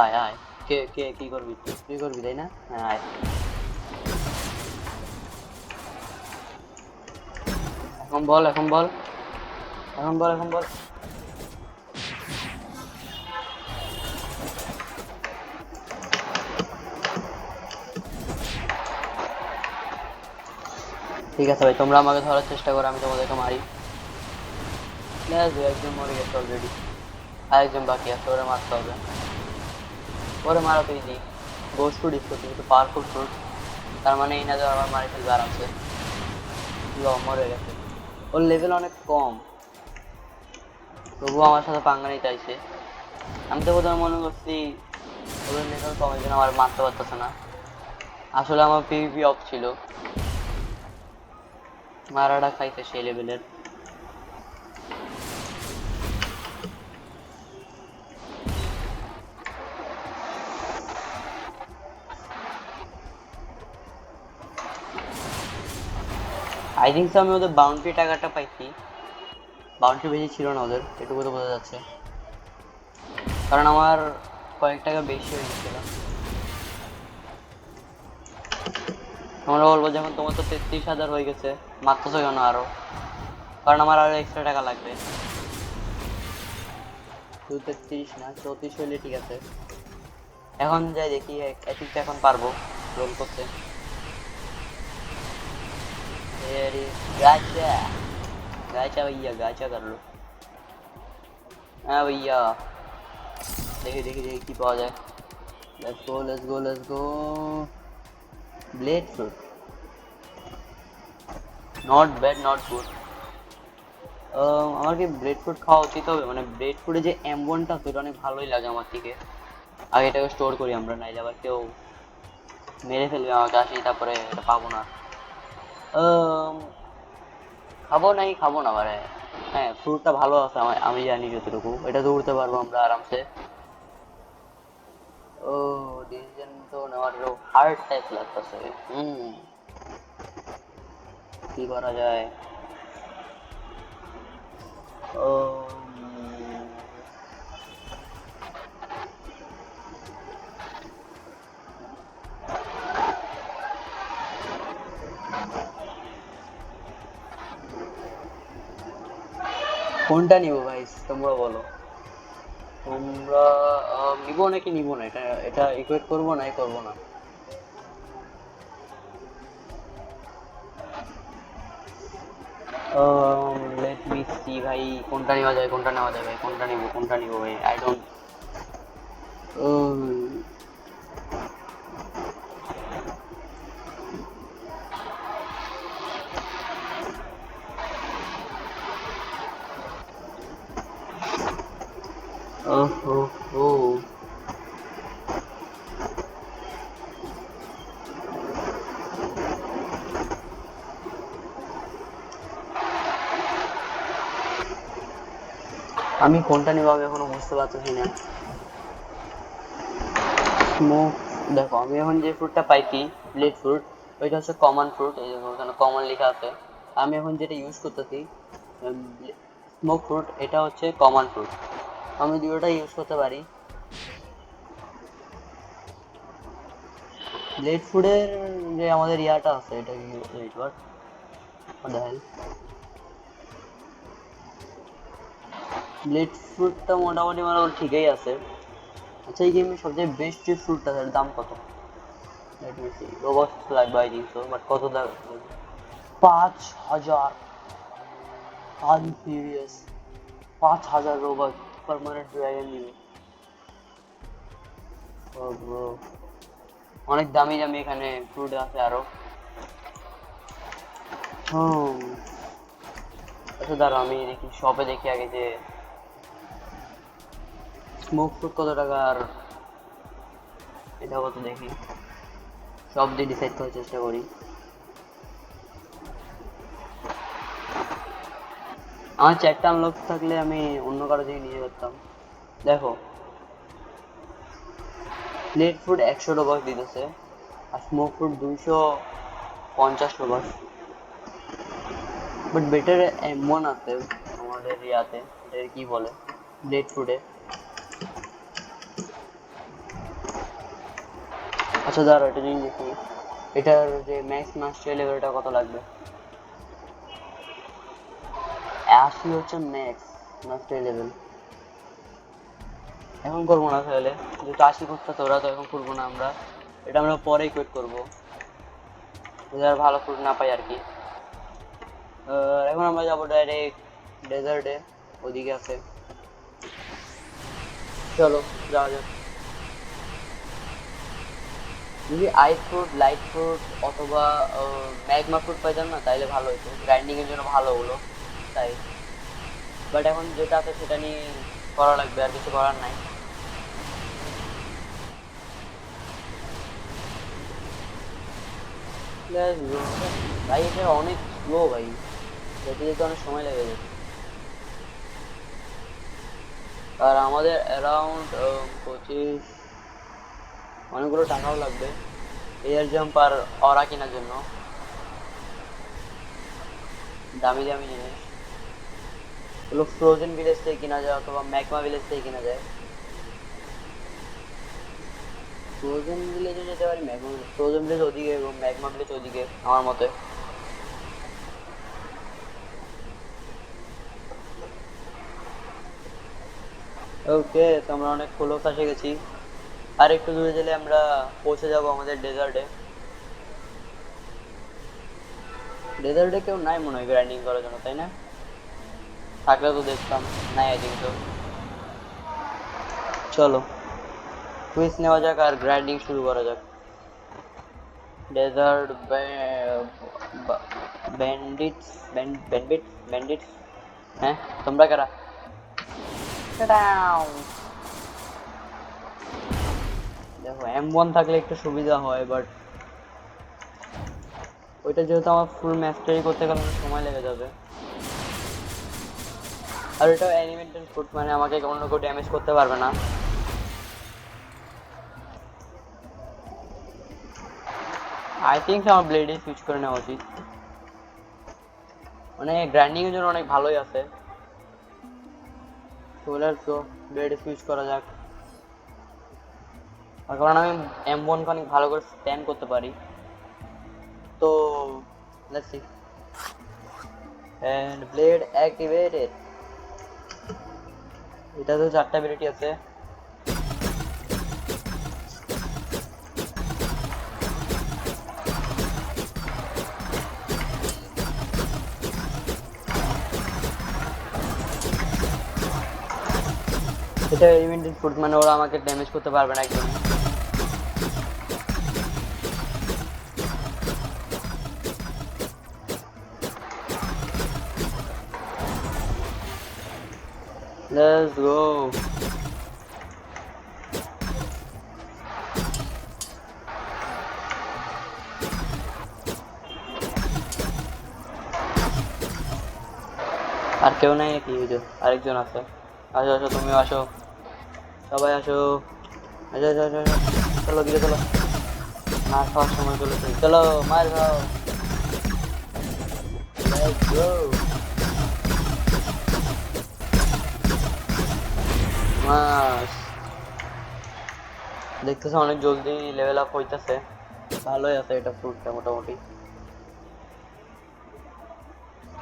আয় আয়। কে কে কি করবি? তুই করবি তাই না? হ্যাঁ, আয়। এখন বল, এখন বল, এখন বল, এখন বল। ঠিক আছে ভাই, তোমরা আমাকে ধরার চেষ্টা করো, আমি তোমাদেরকে মারি। একজন মরে গেছে অলরেডি, আরেকজন বাকি আছে, ওরা মারতে হবে। ওরে মারা তো ইজি, গোস্ট ফ্রুট ইউজ করতে কিন্তু পাওয়ারফুল ফ্রুট, তার মানে এই না যে আমার মারি ফেলবে আরামসে। মরে গেছে, ওর লেভেল অনেক কম, তবুও আমার সাথে পাঙ্গা নিতে চাইছে। আমি তো প্রথমে মনে করছি ওদের লেভেল কম, এই জন্য আমার মারতে পারতেছে না। আসলে আমার পিভিপি অফ ছিল, মারাটা খাইছে সেই লেভেলের। আই থিঙ্ক আমি ওদের বাউন্ডারি টাকাটা পাইছি, বাউন্ডারি বেশি ছিল না ওদের, এটুকু তো বোঝা যাচ্ছে, কারণ আমার কয়েক টাকা বেশি হয়ে গেছিল। আমরা বলবো যখন তোমার তো 33,000 হয়ে গেছে, মারতেছো কেন আরো? কারণ আমার আরো এক্সট্রা টাকা লাগবে। 33 না, 34 হইলে ঠিক আছে। এখন যাই দেখি, এখন পারবো রোল করতে। गाचा गाचा भैया, गाचा कर लो। हाँ भैया, देखिए देखिए देखिए की पाওয়া যায়। Let's go let's go let's go. Blade fruit, not bad not good. আমার কি ব্লেড ফ্রুট খাওয়া উচিত হবে? মানে ব্লেড ফ্রুটে যে M1টা আছে ওটা অনেক ভালোই লাগে আমার থেকে। আগে এটাকে স্টোর করি আমরা, নাইলে আবার কেউ মেরে ফেলবে আমাকে আসি, তারপরে এটা পাবো না। খাবো নাই, খাবো না মানে, হ্যাঁ ফ্রুটটা ভালো আছে, আমি জানি যতটুকু, এটা তো উড়তে পারবো আমরা আরামসে। ও, ডিসিশন তো নেওয়ার হার্ড টাইপ লাগতেছে। কি করা যায়? ও, কোনটা নিবো ভাই, তোমরা বলো। তোমরা নিবো নাকি নিবো না, এটা এটা ইকুয়েট করবো না, করবো না? লেট মি সি ভাই, কোনটা নেওয়া যায়, কোনটা নেওয়া যায় ভাই, কোনটা নিবো ভাই, আই ডোন্ট। ওহো হো। আমি কোনটা নিব আমি এখনো বুঝতে পারতেছি না। স্মোক, দেখো আমি এখন যে ফ্রুটটা পাইছি ব্লেড ফ্রুট, ওইটা হচ্ছে কমন ফ্রুট, এই যে ওখানে কমন লেখা আছে। আমি এখন যেটা ইউজ করতেছি স্মোক ফ্রুট, এটা হচ্ছে কমন ফ্রুট। আমি দুটোটা ইউজ করতে পারি। ব্লেড ফ্রুটের যে আমাদের ইয়াটা আছে, এটা কি ওয়েট হোয়াট দ্য হেল, ব্লেড ফ্রুটটা মোটামুটি মানে ঠিকই আছে। আচ্ছা এই গেমের সবচেয়ে বেস্ট যে ফ্রুটটা তার দাম কত? লেট মি সি, রোবস্ট লাগবে আই থিঙ্ক সো, বাট কত দাম? 5,000। আমি সিরিয়াস, 5,000 রোবট পার্মানেন্ট ড্রাগন দিবে? ও ব্রো, অনেক দামি দামি এখানে ফ্রুট আছে আরো। হুম, আচ্ছা দাঁড়াও আমি দেখি, শপে দেখি আগে যে স্মোক ফ্রুট কত টাকা আর এটা কত, দেখি সব দিয়ে ডিসাইড করার চেষ্টা করি। আমার চ্যাটটা আনলক থাকলে আমি অন্য কারো দিকে নিয়ে যেতাম। দেখো প্লেট ফুড 100 রোবট দিতেছে, আর smoke food 250 robot. But better এমন আছে আমাদের ইয়াতে, এটার কি বলে ব্লেড ফুডে। আচ্ছা দাঁড়াও এটা জিনিস দেখি, এটার যে ম্যাক্স মাস্টার লেভেলটা কত লাগবে। 80 হচ্ছে ম্যাক্স মাস্টার লেভেল। এখন করবো না তাহলে, যেহেতু 80 করতে ওরা, তো এখন করবো না আমরা, এটা আমরা পরেই কোয়েট করবো যদি আর ভালো ফুড না পাই আর কি। এখন আমরা যাবো ডাইরেক্ট ডেজার্টে, ওদিকে আছে, চলো যাওয়া যাক। যদি আইস ফ্রুট, লাইট ফ্রুট অথবা ম্যাগমা ফ্রুট পাইতাম না তাইলে ভালো হতো, গ্রাইন্ডিং এর জন্য ভালো হলো তাই। বাট এখন যেটা আছে সেটা নিয়ে করা লাগবে, আর কিছু করার নাই। Let's go. ভাই এটা অনেক স্লো ভাই, যেতে যেতে অনেক সময় লেগে যাচ্ছে। আর আমাদের অ্যারাউন্ড 25, অনেকগুলো টাকাও লাগবে এয়ার জাম্প আর অরা কেনার জন্য, দামি দামি জিনিস। এগুলো ফ্রোজেন ভিলেজ থেকে কেনা যায় অথবা ম্যাগমা ভিলেজ থেকে কেনা যায়। ফ্রোজেন ভিলেজে যেতে পারি, ম্যাগমা ভিলেজ, ফ্রোজেন ভিলেজ ওদিকে এবং ম্যাগমা ভিলেজ ওদিকে আমার মতে। ওকে, তো আমরা অনেক ক্লোজ এসে গেছি, আর একটু দূরে গেলে আমরা পৌঁছে যাব আমাদের ডেজার্টে। ডেজার্টে কেউ নাই মনে হয় গ্রাইন্ডিং করার জন্য, তাই না? থাকলে তো দেখতাম, নাই আই থিঙ্ক তো। চলো কুইজ নেওয়া যাক আর গ্রাইন্ডিং শুরু করা যাক। ডেজার্ট ব্যান্ডিটস, ব্যান্ডিটস, হ্যাঁ তোমরা কারা? টাটাও। দেখো M1 থাকলে একটু সুবিধা হয়, বাট ওইটা যেহেতু আমার ফুল ম্যাস্টারি করতে গেলে অনেক সময় লেগে যাবে। আর এটা অ্যানিমেটেড ফুট, মানে আমাকে অন্য কেউ ড্যামেজ করতে পারবে না। আই থিঙ্ক আমার ব্লেডে সুইচ করে নেওয়া উচিত, মানে গ্রাইন্ডিং এর জন্য অনেক ভালোই আছে। তো লেটস গো, ব্লেডে সুইচ করা যাক। আর কারণ আমি M1 কে অনেক ভালো করে স্প্যাম করতে পারি, তো let's see. And blade activated. এটা তো 4টা অ্যাবিলিটি আছে। এটা এলিমেন্টাল ফুড, মানে ওরা আমাকে ড্যামেজ করতে পারবে না একদম। Let's go. আর কেউ নাই নাকি? ওই যে আরেকজন আছে। আসো আসো, তুমিও আসো, সবাই আসো। আসো আসো আসো আসো। চলো দিকে চলো, মার খাওয়ার সময় চলেছে, চলো মার খাও। Let's go. মাস দেখতেছে অনেক জলদি লেভেল আপ হইতাছে, ভালোই আছে এটা ফ্রুটটা মোটামুটি,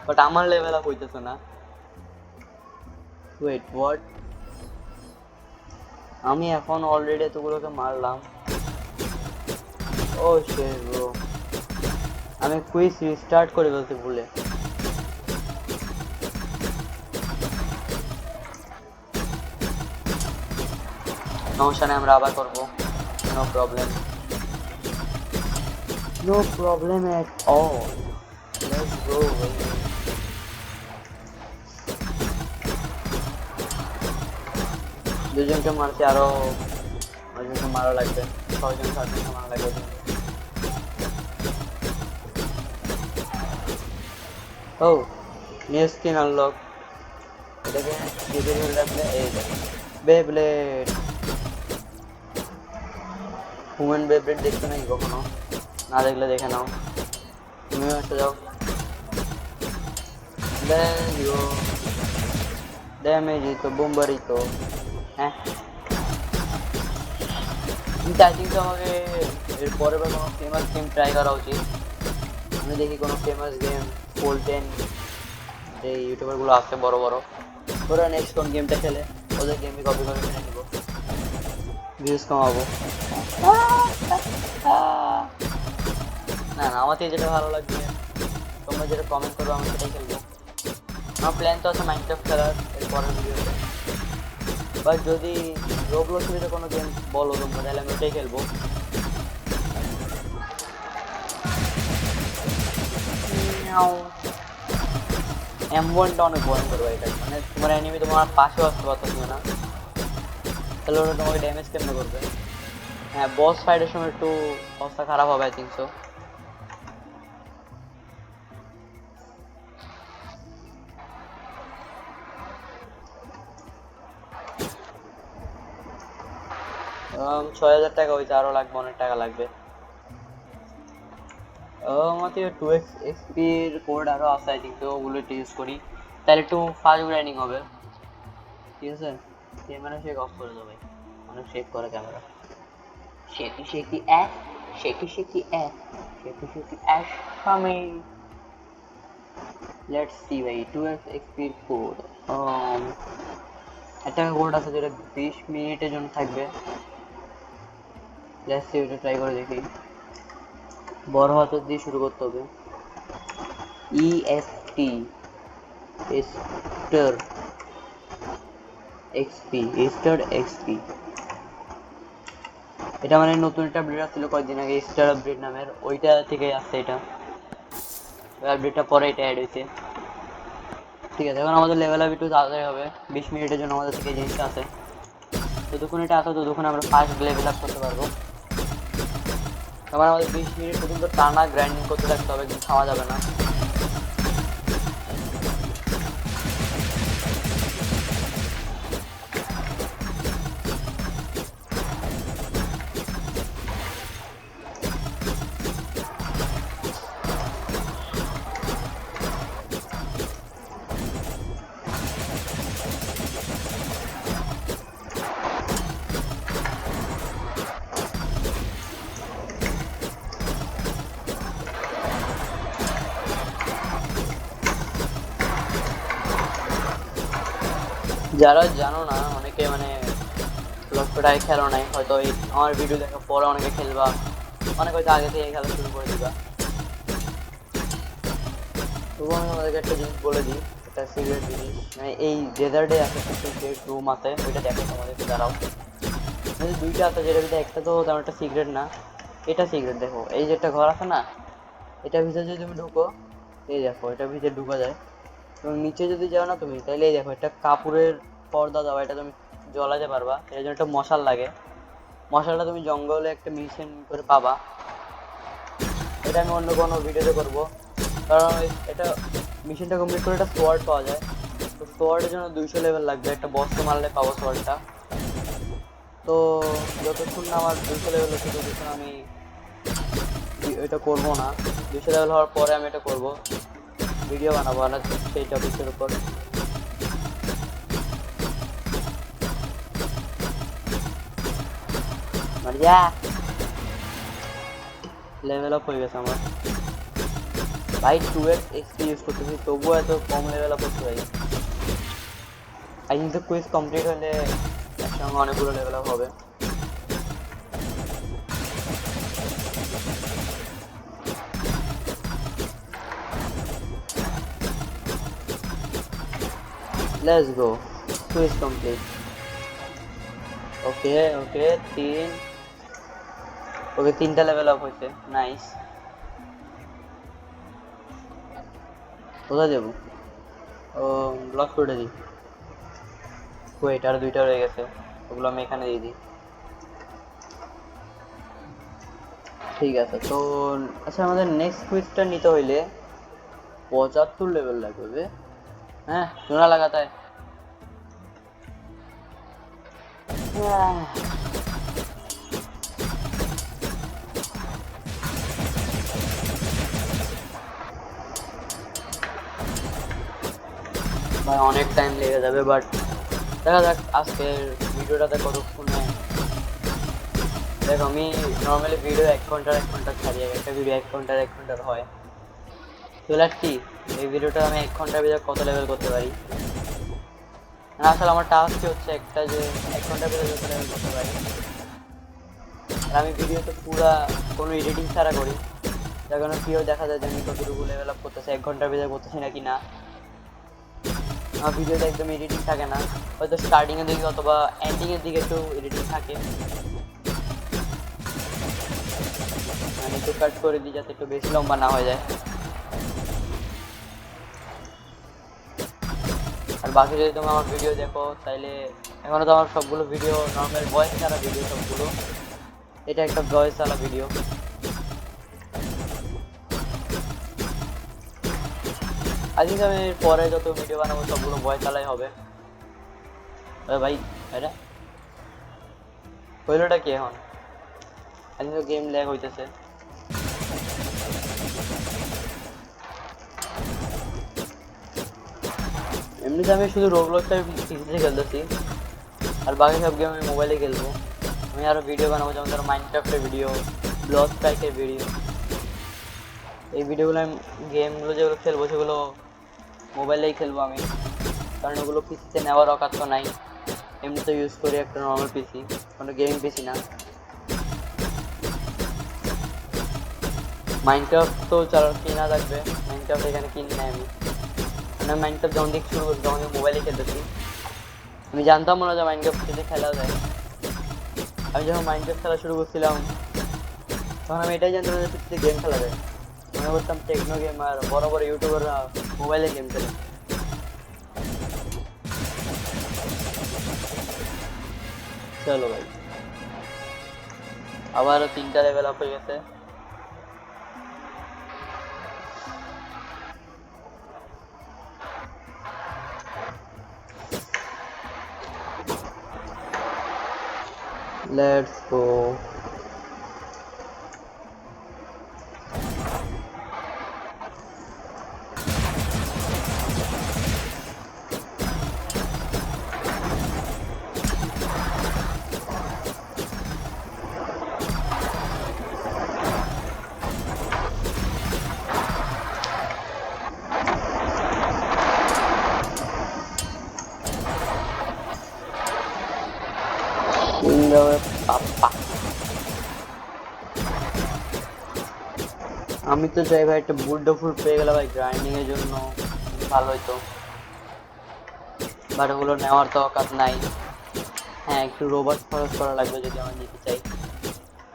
বাট আমার লেভেল আপ হইতেছে না। Wait what? আমি এখন অলরেডি এতগুলোকে মারলাম। ও শিট ব্রো, আমি কুইজ রিস্টার্ট করে ফেলতে ভুলে। সমস্যা নেই, আমরা আবার করবো, no problem, no problem at all. Let's go. দুজনকে মারছি, আরো দুজনকে মারা লাগবে, 6জন 7জনকে মারা লাগবে। ও নিউ স্কিন আনলক, এটাকে কেটে ধরে রাখলে এই দেখো বেব্লেড। হুম্যান বেব্লেড দেখছো নাকি কখনো? না দেখলে দেখে নাও, তুমিও এসে যাও। ড্যামেজito, bombarito, হ্যাঁ। কিন্তু আই থিঙ্ক আমাকে এর পরের বার কোনো ফেমাস গেম ট্রাই করা উচিত। আমি দেখি কোনো ফেমাস গেম, ফোল্টেন, যে ইউটিউবারগুলো আছে বড় বড়, ওরা নেক্সট কোন গেমটা খেলে ওদের গেমে কপি করে কিনে নিব, ভিউজ কমাবো। না না, আমাকে যেটা ভালো লাগবে, তোমরা যেটা কমেন্ট করবো আমি সেটাই খেলবো। আমার প্ল্যান তো আছে মাইনক্রাফট খেলার এর পরের ভিডিওতে, বাট যদি রোবলক্স ভিতরে কোনো গেম বলো তোমরা তাহলে আমি ওটাই খেলবো। M1টা অনেক ভয়ঙ্কর ভাই, এটা মানে তোমার এনিমি তোমার পাশে আসতে পারতেছ না, তাহলে ওরা তোমাকে ড্যামেজ কেমনে করবে? হ্যাঁ, বস ফাইটের সময় একটু অবস্থা খারাপ হবে আই থিঙ্ক সো। $6000 হয়েছে, আরো লাগবে, অনেক টাকা লাগবে। আমাকে 2x এক্সপির কোড আরো আছে আই থিঙ্ক, তো ওগুলো একটু ইউজ করি, তাহলে একটু ফাস্ট গ্রাইন্ডিং হবে। ঠিক আছে, ক্যামেরা শেক অফ করে দাও ভাই, অনেক শেক করে camera. শেকি শেকি ash, শেকি শেকি ash, শেকি শেকি ash coming. Let's see ভাই, 2x এক্সপির কোড, একটা কোড আছে যেটা 20 মিনিটের জন্য থাকবে। লেটস সি, ওটা ট্রাই করে দেখি। বড় হাতের দিয়ে শুরু করতে হবে, EST star XP, star XP. এটা মানে নতুন একটা আপডেট আসছিল কয়েকদিন আগে, স্টার আপডেট নামের, ওইটা থেকে আসছে এটা, আপডেটটা পরে এটা অ্যাড হয়েছে। ঠিক আছে, এখন আমাদের লেভেল আপ একটু তাড়াতাড়ি হবে, 20 মিনিটের জন্য আমাদের থেকে জিনিসটা আছে, যতক্ষণ এটা আসে ততক্ষণ আমরা ফার্স্ট লেভেল আপ করতে পারবো। তারপর আমাদের 20 মিনিট পর্যন্ত টানা গ্রাইন্ডিং করতে থাকতে হবে, কিন্তু খাওয়া যাবে না। যারা জানো না, অনেকে মানে লক্ষ্যটাই খেলো নাই হয়তো, এই আমার ভিডিও দেখার পরে অনেকে খেলবা, অনেকে হয়তো আগে থেকে খেলা শুরু করে দিবা। তবু আমি আমাদেরকে একটা জিনিস বলে দিই, একটা সিক্রেট জিনিস, মানে এই ডেজার্টে আছে সিক্রেট রুম আছে, ওইটা দেখো তোমাদেরকে, দাঁড়াও। দুইটা আছে, যেটা ভিতরে একটা তো তেমন একটা সিক্রেট না, এটা সিক্রেট। দেখো এই যে একটা ঘর আছে না, এটার ভিতরে যদি তুমি ঢুকো, এই দেখো এটার ভিতরে ঢুকা যায়, তুমি নিচে যদি যাও না তুমি, তাহলে এই দেখো একটা কাপড়ের পর্দা দেওয়া, এটা তুমি জ্বলাতে পারবা, এর জন্য একটা মশাল লাগে, মশালটা তুমি জঙ্গলে একটা মিশন করে পাবা। এটা আমি অন্য কোনো ভিডিওতে করবো, কারণ এটা মিশনটা কমপ্লিট করে একটা সোয়ার্ড পাওয়া যায়, তো সোয়ার্ডের জন্য 200 লেভেল লাগবে, একটা বসকে মারলে পাবো সোয়ার্ডটা। তো যতক্ষণ না আমার 200 লেভেল হচ্ছে ততক্ষণ আমি এটা করবো না। 200 লেভেল হওয়ার পরে আমি এটা করব, ভিডিও বানাবো না সেই টপিকের উপর। মারিয়া লেভেল আপ হয়ে গেছে আমার ভাই, 2x XP ইউজ করতেছি তবুও এত কম লেভেল আপ হচ্ছে ভাই। আই থিঙ্ক কুইজ কমপ্লিট হলে একসঙ্গে অনেকগুলো লেভেল আপ হবে। Let's go. Quiz complete. Okay, okay, 3. Okay, 3টা লেভেল আপ হয়েছে, নাইস। কোথায় যাবো? ও ব্লক করে দিই। ওয়েট, আর 2টা রয়ে গেছে, ওগুলো আমি এখানে দিয়ে দিই। ঠিক আছে, তো আচ্ছা আমাদের নেক্সট কুইজটা নিতে হইলে 75 লেভেল লাগবে। হ্যাঁ, চুনা লাগাতে হয়। ভাই অনেক টাইম লেগে যাবে, বাট দেখা যাক আজকের ভিডিওটাতে কতক্ষণে। দেখো আমি নর্মালি ভিডিও 1 ঘন্টার ছাড়ি, একটা ভিডিও 1 ঘন্টার হয়। তো কি এই ভিডিওটা আমি 1 ঘন্টার ভিতরে কত লেভেল করতে পারি। আসলে আমার টাস্ক হচ্ছে একটা, যে 1 ঘন্টার ভিতরে যত লেভেল করতে পারি। আর আমি ভিডিওতে পুরা কোনো এডিটিং ছাড়া করি, যার কারণে কেউ দেখা যায় যে আমি কতটুকু লেভেল আপ করতেছি, 1 ঘন্টার ভিতরে করতেছি নাকি না। আমার ভিডিওতে একদম এডিটিং থাকে না, হয়তো স্টার্টিংয়ের দিকে অথবা এন্ডিংয়ের দিকে একটু এডিটিং থাকে, মানে একটু কাট করে দিই যাতে একটু বেশি লম্বা না হয়ে যায়। আর বাকি যদি তুমি আমার ভিডিও দেখো তাইলে এখনো তো আমার সবগুলো ভিডিও নর্মাল ভয়েস ছাড়া ভিডিও সবগুলো, এটা একটা ভয়েস ছাড়া ভিডিও। আই থিঙ্ক আমি পরে যত ভিডিও বানাবো সবগুলো ভয়েস ছাড়াই হবে। ভাই এটা হইলোটা কি এখন? আই থিঙ্ক গেম ল্যাগ হইতেছে। এমনিতে আমি শুধু রোবলক্সটা পিসিতে খেলতেছি, আর বাকি সব গেম আমি মোবাইলে খেলবো। আমি আরও ভিডিও বানাবো, যেমন ধরো মাইনক্রাফটের ভিডিও, ব্লক স্ট্রাইকের ভিডিও। এই ভিডিওগুলো আমি গেমগুলো যেগুলো খেলবো সেগুলো মোবাইলেই খেলবো আমি, কারণ ওগুলো পিসিতে নেওয়ার অকাত তো নাই। এমনিতে ইউজ করি একটা নর্মাল পিসি, কোনো গেমিং পিসি না। মাইনক্রাফট তো কেনা থাকবে, মাইনক্রাফট এখানে কিনি না আমি, মানে মাইনক্রাফট যখন থেকে শুরু করছি তখন মোবাইলে খেলতেছি। আমি জানতাম না যে মাইনক্রাফট পিসিতে খেলা যায়। আমি যখন মাইনক্রাফট খেলা শুরু করছিলাম তখন আমি এটাই জানতাম যে পিসিতে গেম খেলা যায়। মনে করতাম টেকনো গেম আর বড় বড় ইউটিউবাররা মোবাইলে গেম খেলে। চলো ভাই, আবারও 3টা লেভেল আপ হয়ে গেছে। Let's go. আমি তো চাই ভাই একটা বুলডো ফুল পেয়ে গেলে ভাই গ্রাইন্ডিং এর জন্য ভালো হইতো, বাট ওগুলো নেওয়ার তো অকাত নাই। হ্যাঁ, একটু রোবট খরচ করা লাগবে যদি আমি নিতে চাই,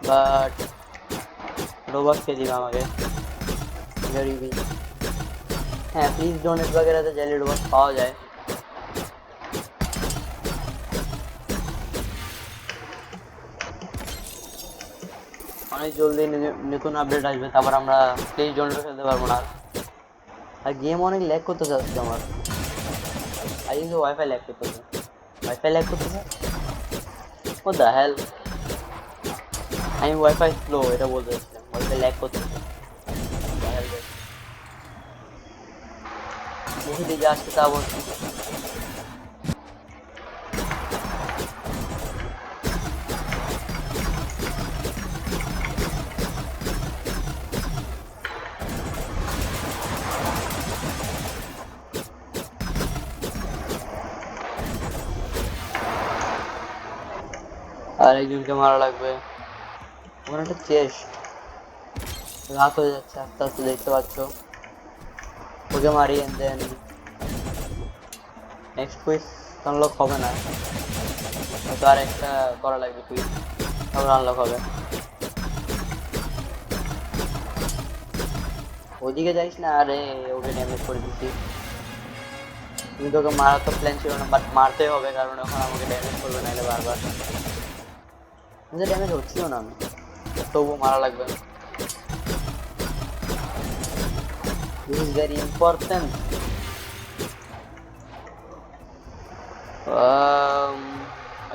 বাট রোবট কে দিবে আমাকে গরিবি। হ্যাঁ, প্লিজ ডোনেট वगैरहতে চাইলে রোবট পাওয়া যায়। অনেক জলদি নতুন আপডেট আসবে, তারপর আমরা প্লিজ ডোনেট খেলতে পারবো না। আর গেম অনেক ল্যাগ করতেছে আজকে আমার। आई तो वाईफाई लैग করতেছে वाईफाई लैग করতেছে what the hell আমি ওয়াইফাই স্লো এটা বলতে চাইছিলাম ওয়াইফাই ল্যাগ করতেছে মুখে দিয়ে যা আসছে তা বলছি আর একজনকে মারা লাগবে ওখানে একটা চেস্ট রাত হয়ে যাচ্ছে আস্তে আস্তে দেখতে পাচ্ছ ওকে মারি and then next quiz unlock হবে না হয়তো আর একটা করা লাগবে কুইজ তারপর আনলক হবে ওদিকে যাইস না আরে ওকে ড্যামেজ করে দিচ্ছি তুমি তোকে মারার তো প্ল্যান ছিল না বাট মারতেই হবে কারণ এখন আমাকে ড্যামেজ করবে নাহলে বারবার মুঝে ড্যামেজ হচ্ছিল না আমি তবুও মারা লাগবে This is very important.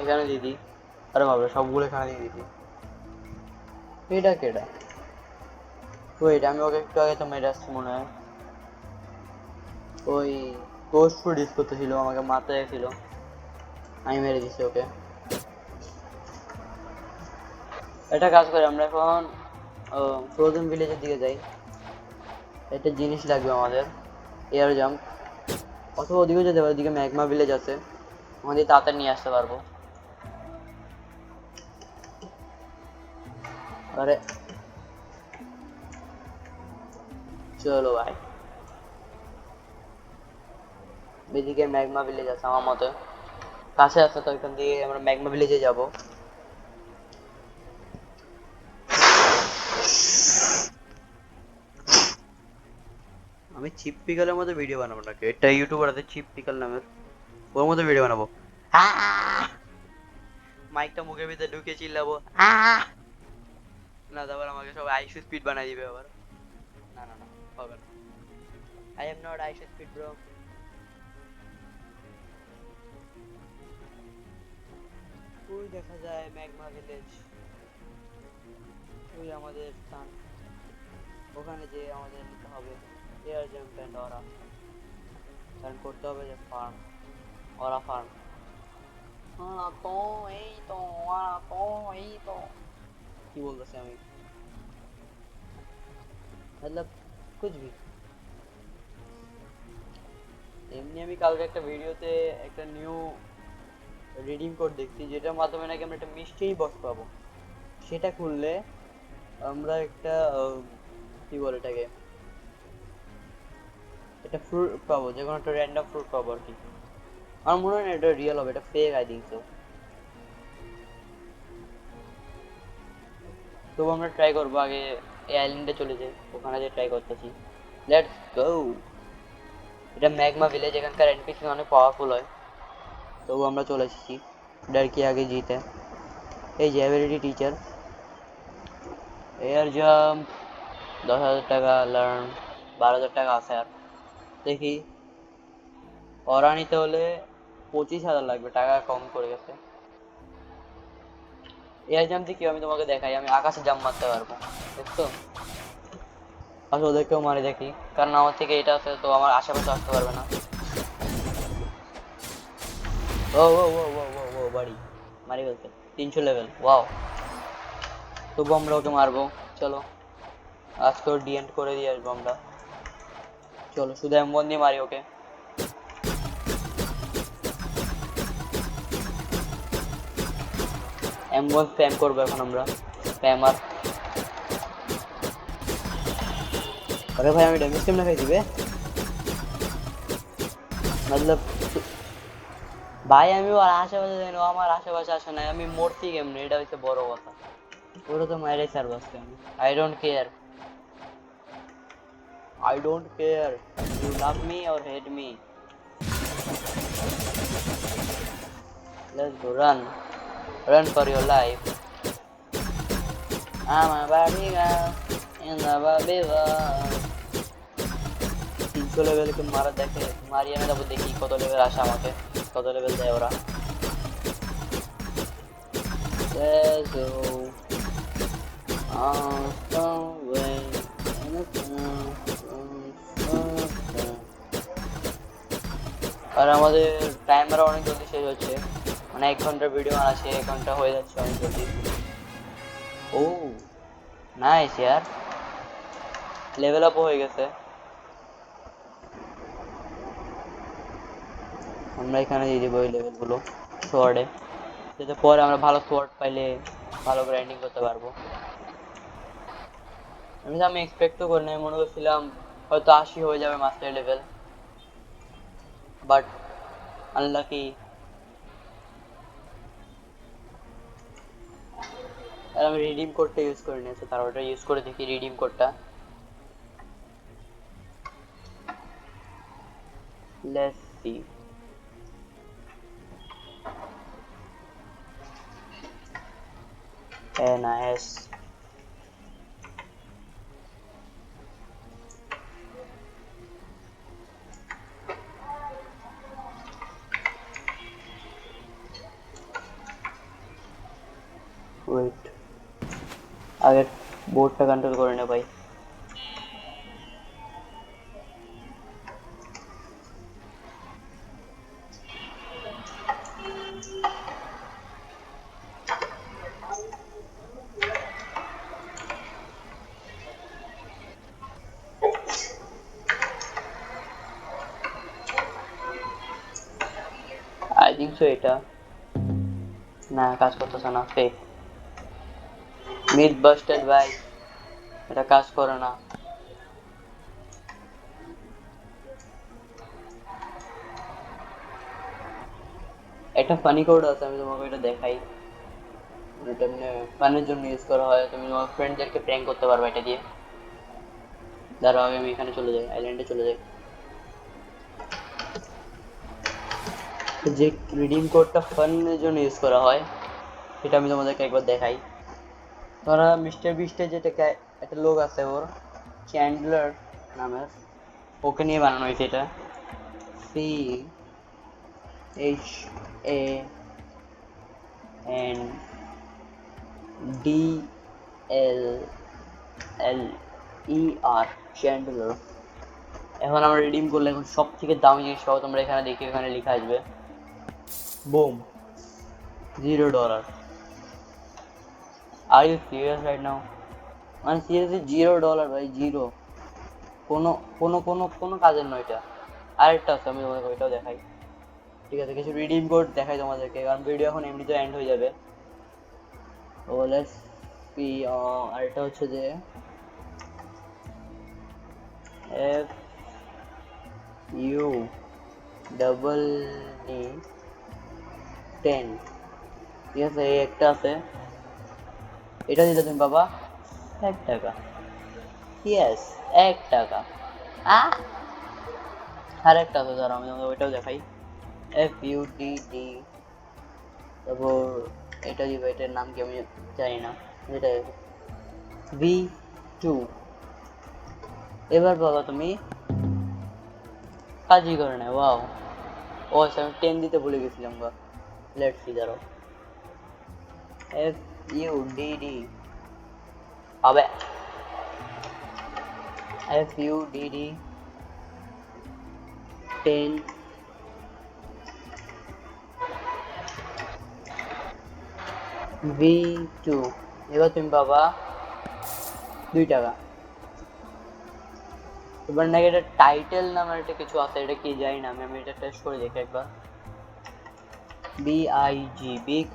এখানে দিদি আরে বাবা সবগুলো এখানে দিয়ে দিদি এটা কেডা ওয়েট আমি ওকে একটু আগে তো মেরে আসছি মনে হয় ওই পোস্ট ফুড ইউজ করতেছিল আমাকে মারতে ছিল আমি মেরে দিছি ওকে এটা কাজ করে আমরা এখন ফ্রোজেন ভিলেজের দিকে যাই একটা জিনিস লাগবে আমাদের এয়ার জাম্প অথবা ওদিকে যেতে পারে ওদিকে ম্যাগমা ভিলেজ আছে আমাদের তাড়াতাড়ি নিয়ে আসতে পারবো আরে চলো ভাই এদিকে ম্যাগমা ভিলেজ আছে আমার মতে কাছে আছে তো এখান দিয়ে আমরা ম্যাগমা ভিলেজে যাব আমি চিপ পিকলের মধ্যে ভিডিও বানাবো নাকি এটা ইউটিউবার আছে চিপ পিকল নামের ওর মধ্যে ভিডিও বানাবো মাইকটা মুখের ভিতরে ঢুকে চিল্লাবো না তারপর আমাকে সব আইসি স্পিড বানাই দিবে আবার না না না হবে না I am not IC speed bro ওই দেখা যায় ম্যাগমা ভিলেজ ওই আমাদের স্থান ওখানে যে আমাদের নিতে হবে air jump and aura turn করতে হবে যে ফার্ম অরা ফার্ম হ্যাঁ তো এই তো অরা তো এই তো কি বলতেছি আমি मतलब कुछ भी এমনি আমি কালকে একটা ভিডিওতে একটা নিউ রিডিং কোড দেখছি যেটার মাধ্যমে নাকি আমরা একটা মিষ্টি বক্স পাবো সেটা খুললে আমরা একটা কি বলে এটাকে এটা ফ্রুট পাবো যে কোনো একটা র্যান্ডম ফ্রুট পাবো আর কি আমার মনে হয় না এটা রিয়েল হবে এটা ফেক আই থিংক সো তো আমরা ট্রাই করবো আগে এই আইল্যান্ডে চলে যাই ওখানে যে ট্রাই করতেছি লেটস গো এটা ম্যাগমা ভিলেজ এখানকার এনপিসি অনেক পাওয়ারফুল হয় তবু আমরা চলে এসেছি डर के आगे जीत है এই যে এবিলিটি টিচার এয়ার জাম্প 10,000 টাকা লার্ন 12,000 টাকা আছে আর দেখি অরা নিতে হলে 25,000 লাগবে টাকা কম করে গেছে এয়ার জাম্প দিয়ে কি আমি তোমাকে দেখাই আমি আকাশে জাম্প মারতে পারবো দেখছো আসলে ওদেরকেও মারি দেখি কারণ আমার থেকে এটা আছে তো আমার আশেপাশে আসতে পারবে না ও ও ও ও ও ও বাড়ি মারি বলতে 300 লেভেল ওয়াও তবু আমরা ওকে মারবো চলো আজকে ওর ডিএন্ড করে দিয়ে আসবো আমরা চলো শুধু এমন দিয়ে মারি ওকে এমন স্প্যাম করবো এখন আমরা স্প্যামার अरे भाई আমি ড্যামেজ কেমনে খাই দিবে मतलब ভাই আমি ওর আশেপাশে জানি ও আমার আশেপাশে আসে না আমি মরছি কেমনে এটা হচ্ছে বড় কথা ওরা তো মাইরে সার্ভাস আমি I don't care you love me or hate me let's go run for your life I'm a body girl in the baby world 300 level के मारा देखे মারিয়ানা যাবো, দেখি কত লেভেল আসে, আমাকে কত লেভেল দেয় ওরা। Let's go on somewhere in a town. আর আমাদের টাইমার অনেক জলদি শেষ হচ্ছে, মানে 1 ঘন্টার ভিডিও বানাচ্ছি, 1 ঘন্টা হয়ে যাচ্ছে অনেক জলদি। ও নাইস ইয়ার, লেভেল আপ হয়ে গেছে। আমরা এখানে দিয়ে দেবো ওই লেভেলগুলো সোয়ার্ডে, যাতে পরে আমরা ভালো সোয়ার্ড পাইলে ভালো গ্রাইন্ডিং করতে পারবো। আমি এক্সপেক্টও করি নাই, মনে করছিলাম হয়তো 80 হয়ে যাবে মাস্টার লেভেল, বাট আনলাকি। আর আমি রিডিম কোডটা ইউজ করে নিয়েছি, তার ওটা ইউজ করে দেখি রিডিম কোডটা। Let's see. নাইস। ওয়েট, আগে বোর্ডটা কন্ট্রোল করে নে ভাই। আই থিঙ্ক সো এটা না, কাজ করতেছে না, ফেক মিথ বাস্টেড ভাই, এটা কাজ করে না। একটা ফানি কোড আছে, আমি তোমাকে এটা দেখাই। এটা মানে ফানের জন্য ইউজ করা হয়, তুমি তোমার ফ্রেন্ডদেরকে প্র্যাঙ্ক করতে পারবে এটা দিয়ে। দাঁড়াও আমি এখানে চলে যাই, আইল্যান্ডে চলে যাই। যে রিডিম কোডটা ফানের জন্য ইউজ করা হয় সেটা আমি তোমাদেরকে একবার দেখাই। তোরা মিস্টার বিস্টের যেটা একটা লোক আছে, ওর চ্যান্ডলার নামের, ওকে নিয়ে বানানো হয়েছে এটা। CHANDLER, Chandler. এখন আমরা রিডিম করলে এখন সব থেকে দামি জিনিস পাবো, তোমরা এখানে দেখি, এখানে লেখা আসবে boom $0। Are you serious right now? মানে সিরিয়াসলি $0 ভাই, জিরো। কোনো কোনো কোনো কোনো কাজের নয় এটা। আরেকটা আছে, আমি তোমাদের ওইটাও দেখাই। ঠিক আছে, কিছু রিডিম কোড দেখাই তোমাদেরকে, কারণ ভিডিও এখন এমনিতে এন্ড হয়ে যাবে। ও লেটস সি। আরেকটা হচ্ছে যে FUDD10। ঠিক আছে, এই একটা আছে, এটা দিলে তুমি বাবা $1। ইয়েস, $1। আর একটা আছে, ধরো আমি তোমাকে ওইটাও দেখাই। FUDD, তারপর এটা দিব, এটার নাম কি আমি জানি না, এটা V2। এবার বাবা তুমি কাজই করে না। ওয়াও, ও আচ্ছা, আমি 10 দিতে ভুলে গেছিলাম বা। লেটস সি, ধরো FUDD হবে, FUDD10 V2। এবার তুমি বাবা $2। এবার নাকি এটা টাইটেল নামের একটা কিছু আছে, এটা কি জানি না, আমি এটা টেস্ট করে দেখি একবার। BIG, big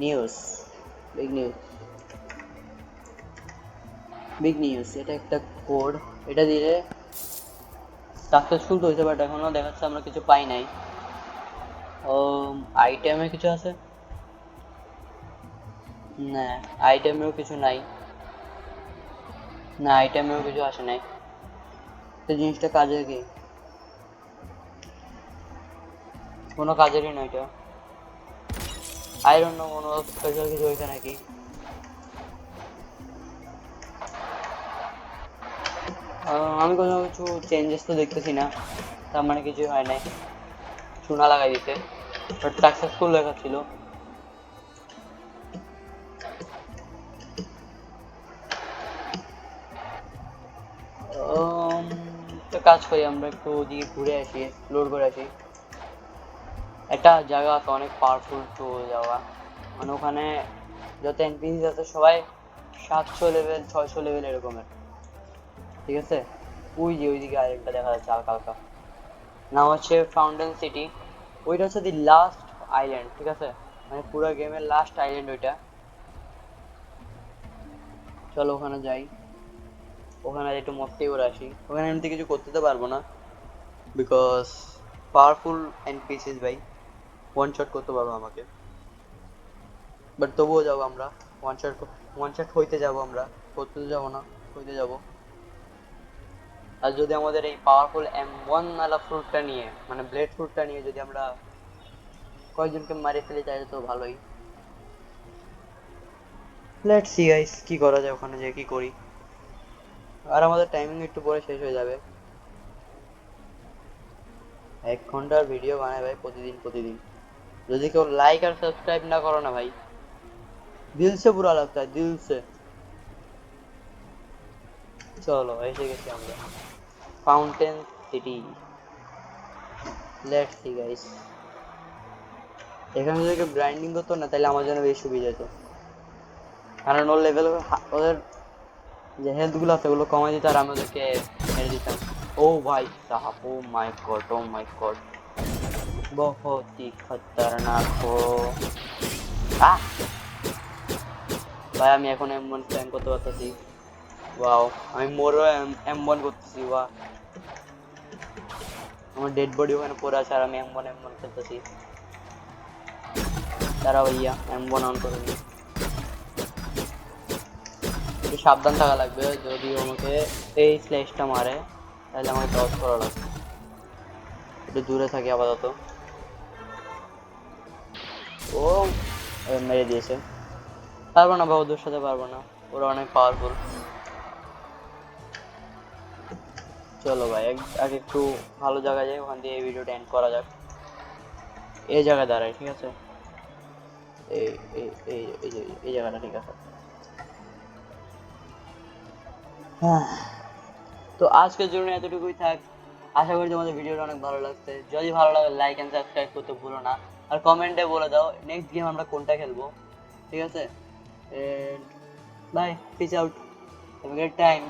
news, big news, big news. এটা একটা কোড, এটা দিলে সাকসেসফুল তো হয়েছে, বাট এখনো দেখাচ্ছে আমরা কিছু পাই নাই। আইটেমে কিছু আছে না? আইটেমেও কিছু নাই না, আইটেমেও কিছু আসে নাই। তো জিনিসটা কাজে কি? কোনো কাজেরই নয় এটা। আই ডোন্ট নো, কোনো স্পেশাল কিছু হয়েছে নাকি? আমি কোনো কিছু চেঞ্জেস তো দেখতেছি না। তার মানে কিছুই হয় নাই, চুনা লাগাই দিতে, বাট সাকসেসফুল লেখা ছিল। একটা কাজ করি, আমরা একটু ওদিকে ঘুরে আসি, এক্সপ্লোর করে আসি। একটা জায়গা আছে অনেক পাওয়ারফুল টু যাওয়া, মানে ওখানে যত এনপিসি আছে সবাই 700 লেভেল 600 লেভেল এরকমের, ঠিক আছে? ওই যে ওইদিকে আইল্যান্ডটা দেখা যাচ্ছে হালকা হালকা, নাম হচ্ছে ফাউন্টেন সিটি। ওইটা হচ্ছে দি লাস্ট আইল্যান্ড, ঠিক আছে? মানে পুরো গেমের লাস্ট আইল্যান্ড ওইটা। চলো ওখানে যাই, ওখানে একটু মস্তি করে আসি। ওখানে এমনি কিছু করতে তো পারবো না, বিকজ পাওয়ারফুল এনপিসিস ভাই, ওয়ান শট করতে পারবো আমাকে। বাট তবুও যাবো আমরা, ওয়ান শট হইতে যাবো আমরা, করতে তো যাবো না, হইতে যাবো। আর যদি আমাদের এই পাওয়ারফুল M1 নালা ফ্রুটটা নিয়ে, মানে ব্লেড ফ্রুটটা নিয়ে যদি আমরা কয়েকজনকে মারি ফেলি তাহলে তো ভালোই। লেটস সি গাইস কি করা যায়, ওখানে যে কি করি। আর আমাদের টাইমিং একটু পরে শেষ হয়ে যাবে। 1 ঘন্টার ভিডিও বানায় ভাই প্রতিদিন প্রতিদিন, যদি কেউ লাইক আর সাবস্ক্রাইব না করো না ভাই, দিল সে বুরা লাগতা है দিল সে। চলো এসে গেছি আমরা fountain city. Let's see guys, এখানে যদি কেউ গ্রাইন্ডিং করতো না তাহলে আমার জন্য বেশি সুবিধা হতো, কারণ ওর লেভেল, ওদের যে হেলথ গুলো আছে ওগুলো কমাই দিত আর আমি ওদেরকে মেরে দিতাম। ও ভাই সাহাব, ও মাই গড, ও মাই গড, बहुत ही खतरनाक हो। আহ ভাই আমি এখন M1 ক্লাইম করতে পারতেছি, ওয়াও, আমি মোরও M1 করতেছি, ওয়াও, আমার ডেড বডি ওখানে পড়ে আছে আর আমি M1 খেলতেছি। দাঁড়া ভাইয়া, M1 অন করে দিই। একটু সাবধান থাকা লাগবে, যদি আমাকে এই স্ল্যাশটা মারে তাহলে আমাকে ডজ করা লাগবে, একটু দূরে থাকি আপাতত। ও মেরে দিয়েছে, পারবো না বাবা, ওদের সাথে পারবো না, ওরা অনেক পাওয়ারফুল। চলো ভাই আগে একটু ভালো জায়গায় যাই, ওখান দিয়ে এই ভিডিওটা এন্ড করা যাক। এই জায়গায় দাঁড়াই, ঠিক আছে? এই এই এই এই যে এই জায়গাটা ঠিক আছে। হ্যাঁ, তো আজকের জন্য এতটুকুই থাক। আশা করি তোমাদের ভিডিওটা অনেক ভালো লাগছে, যদি ভালো লাগে লাইক এন্ড সাবস্ক্রাইব করতে ভুলো না, আর কমেন্টে বলে দাও নেক্সট গেম আমরা কোনটা খেলবো, ঠিক আছে? Bye, peace out, have a great time.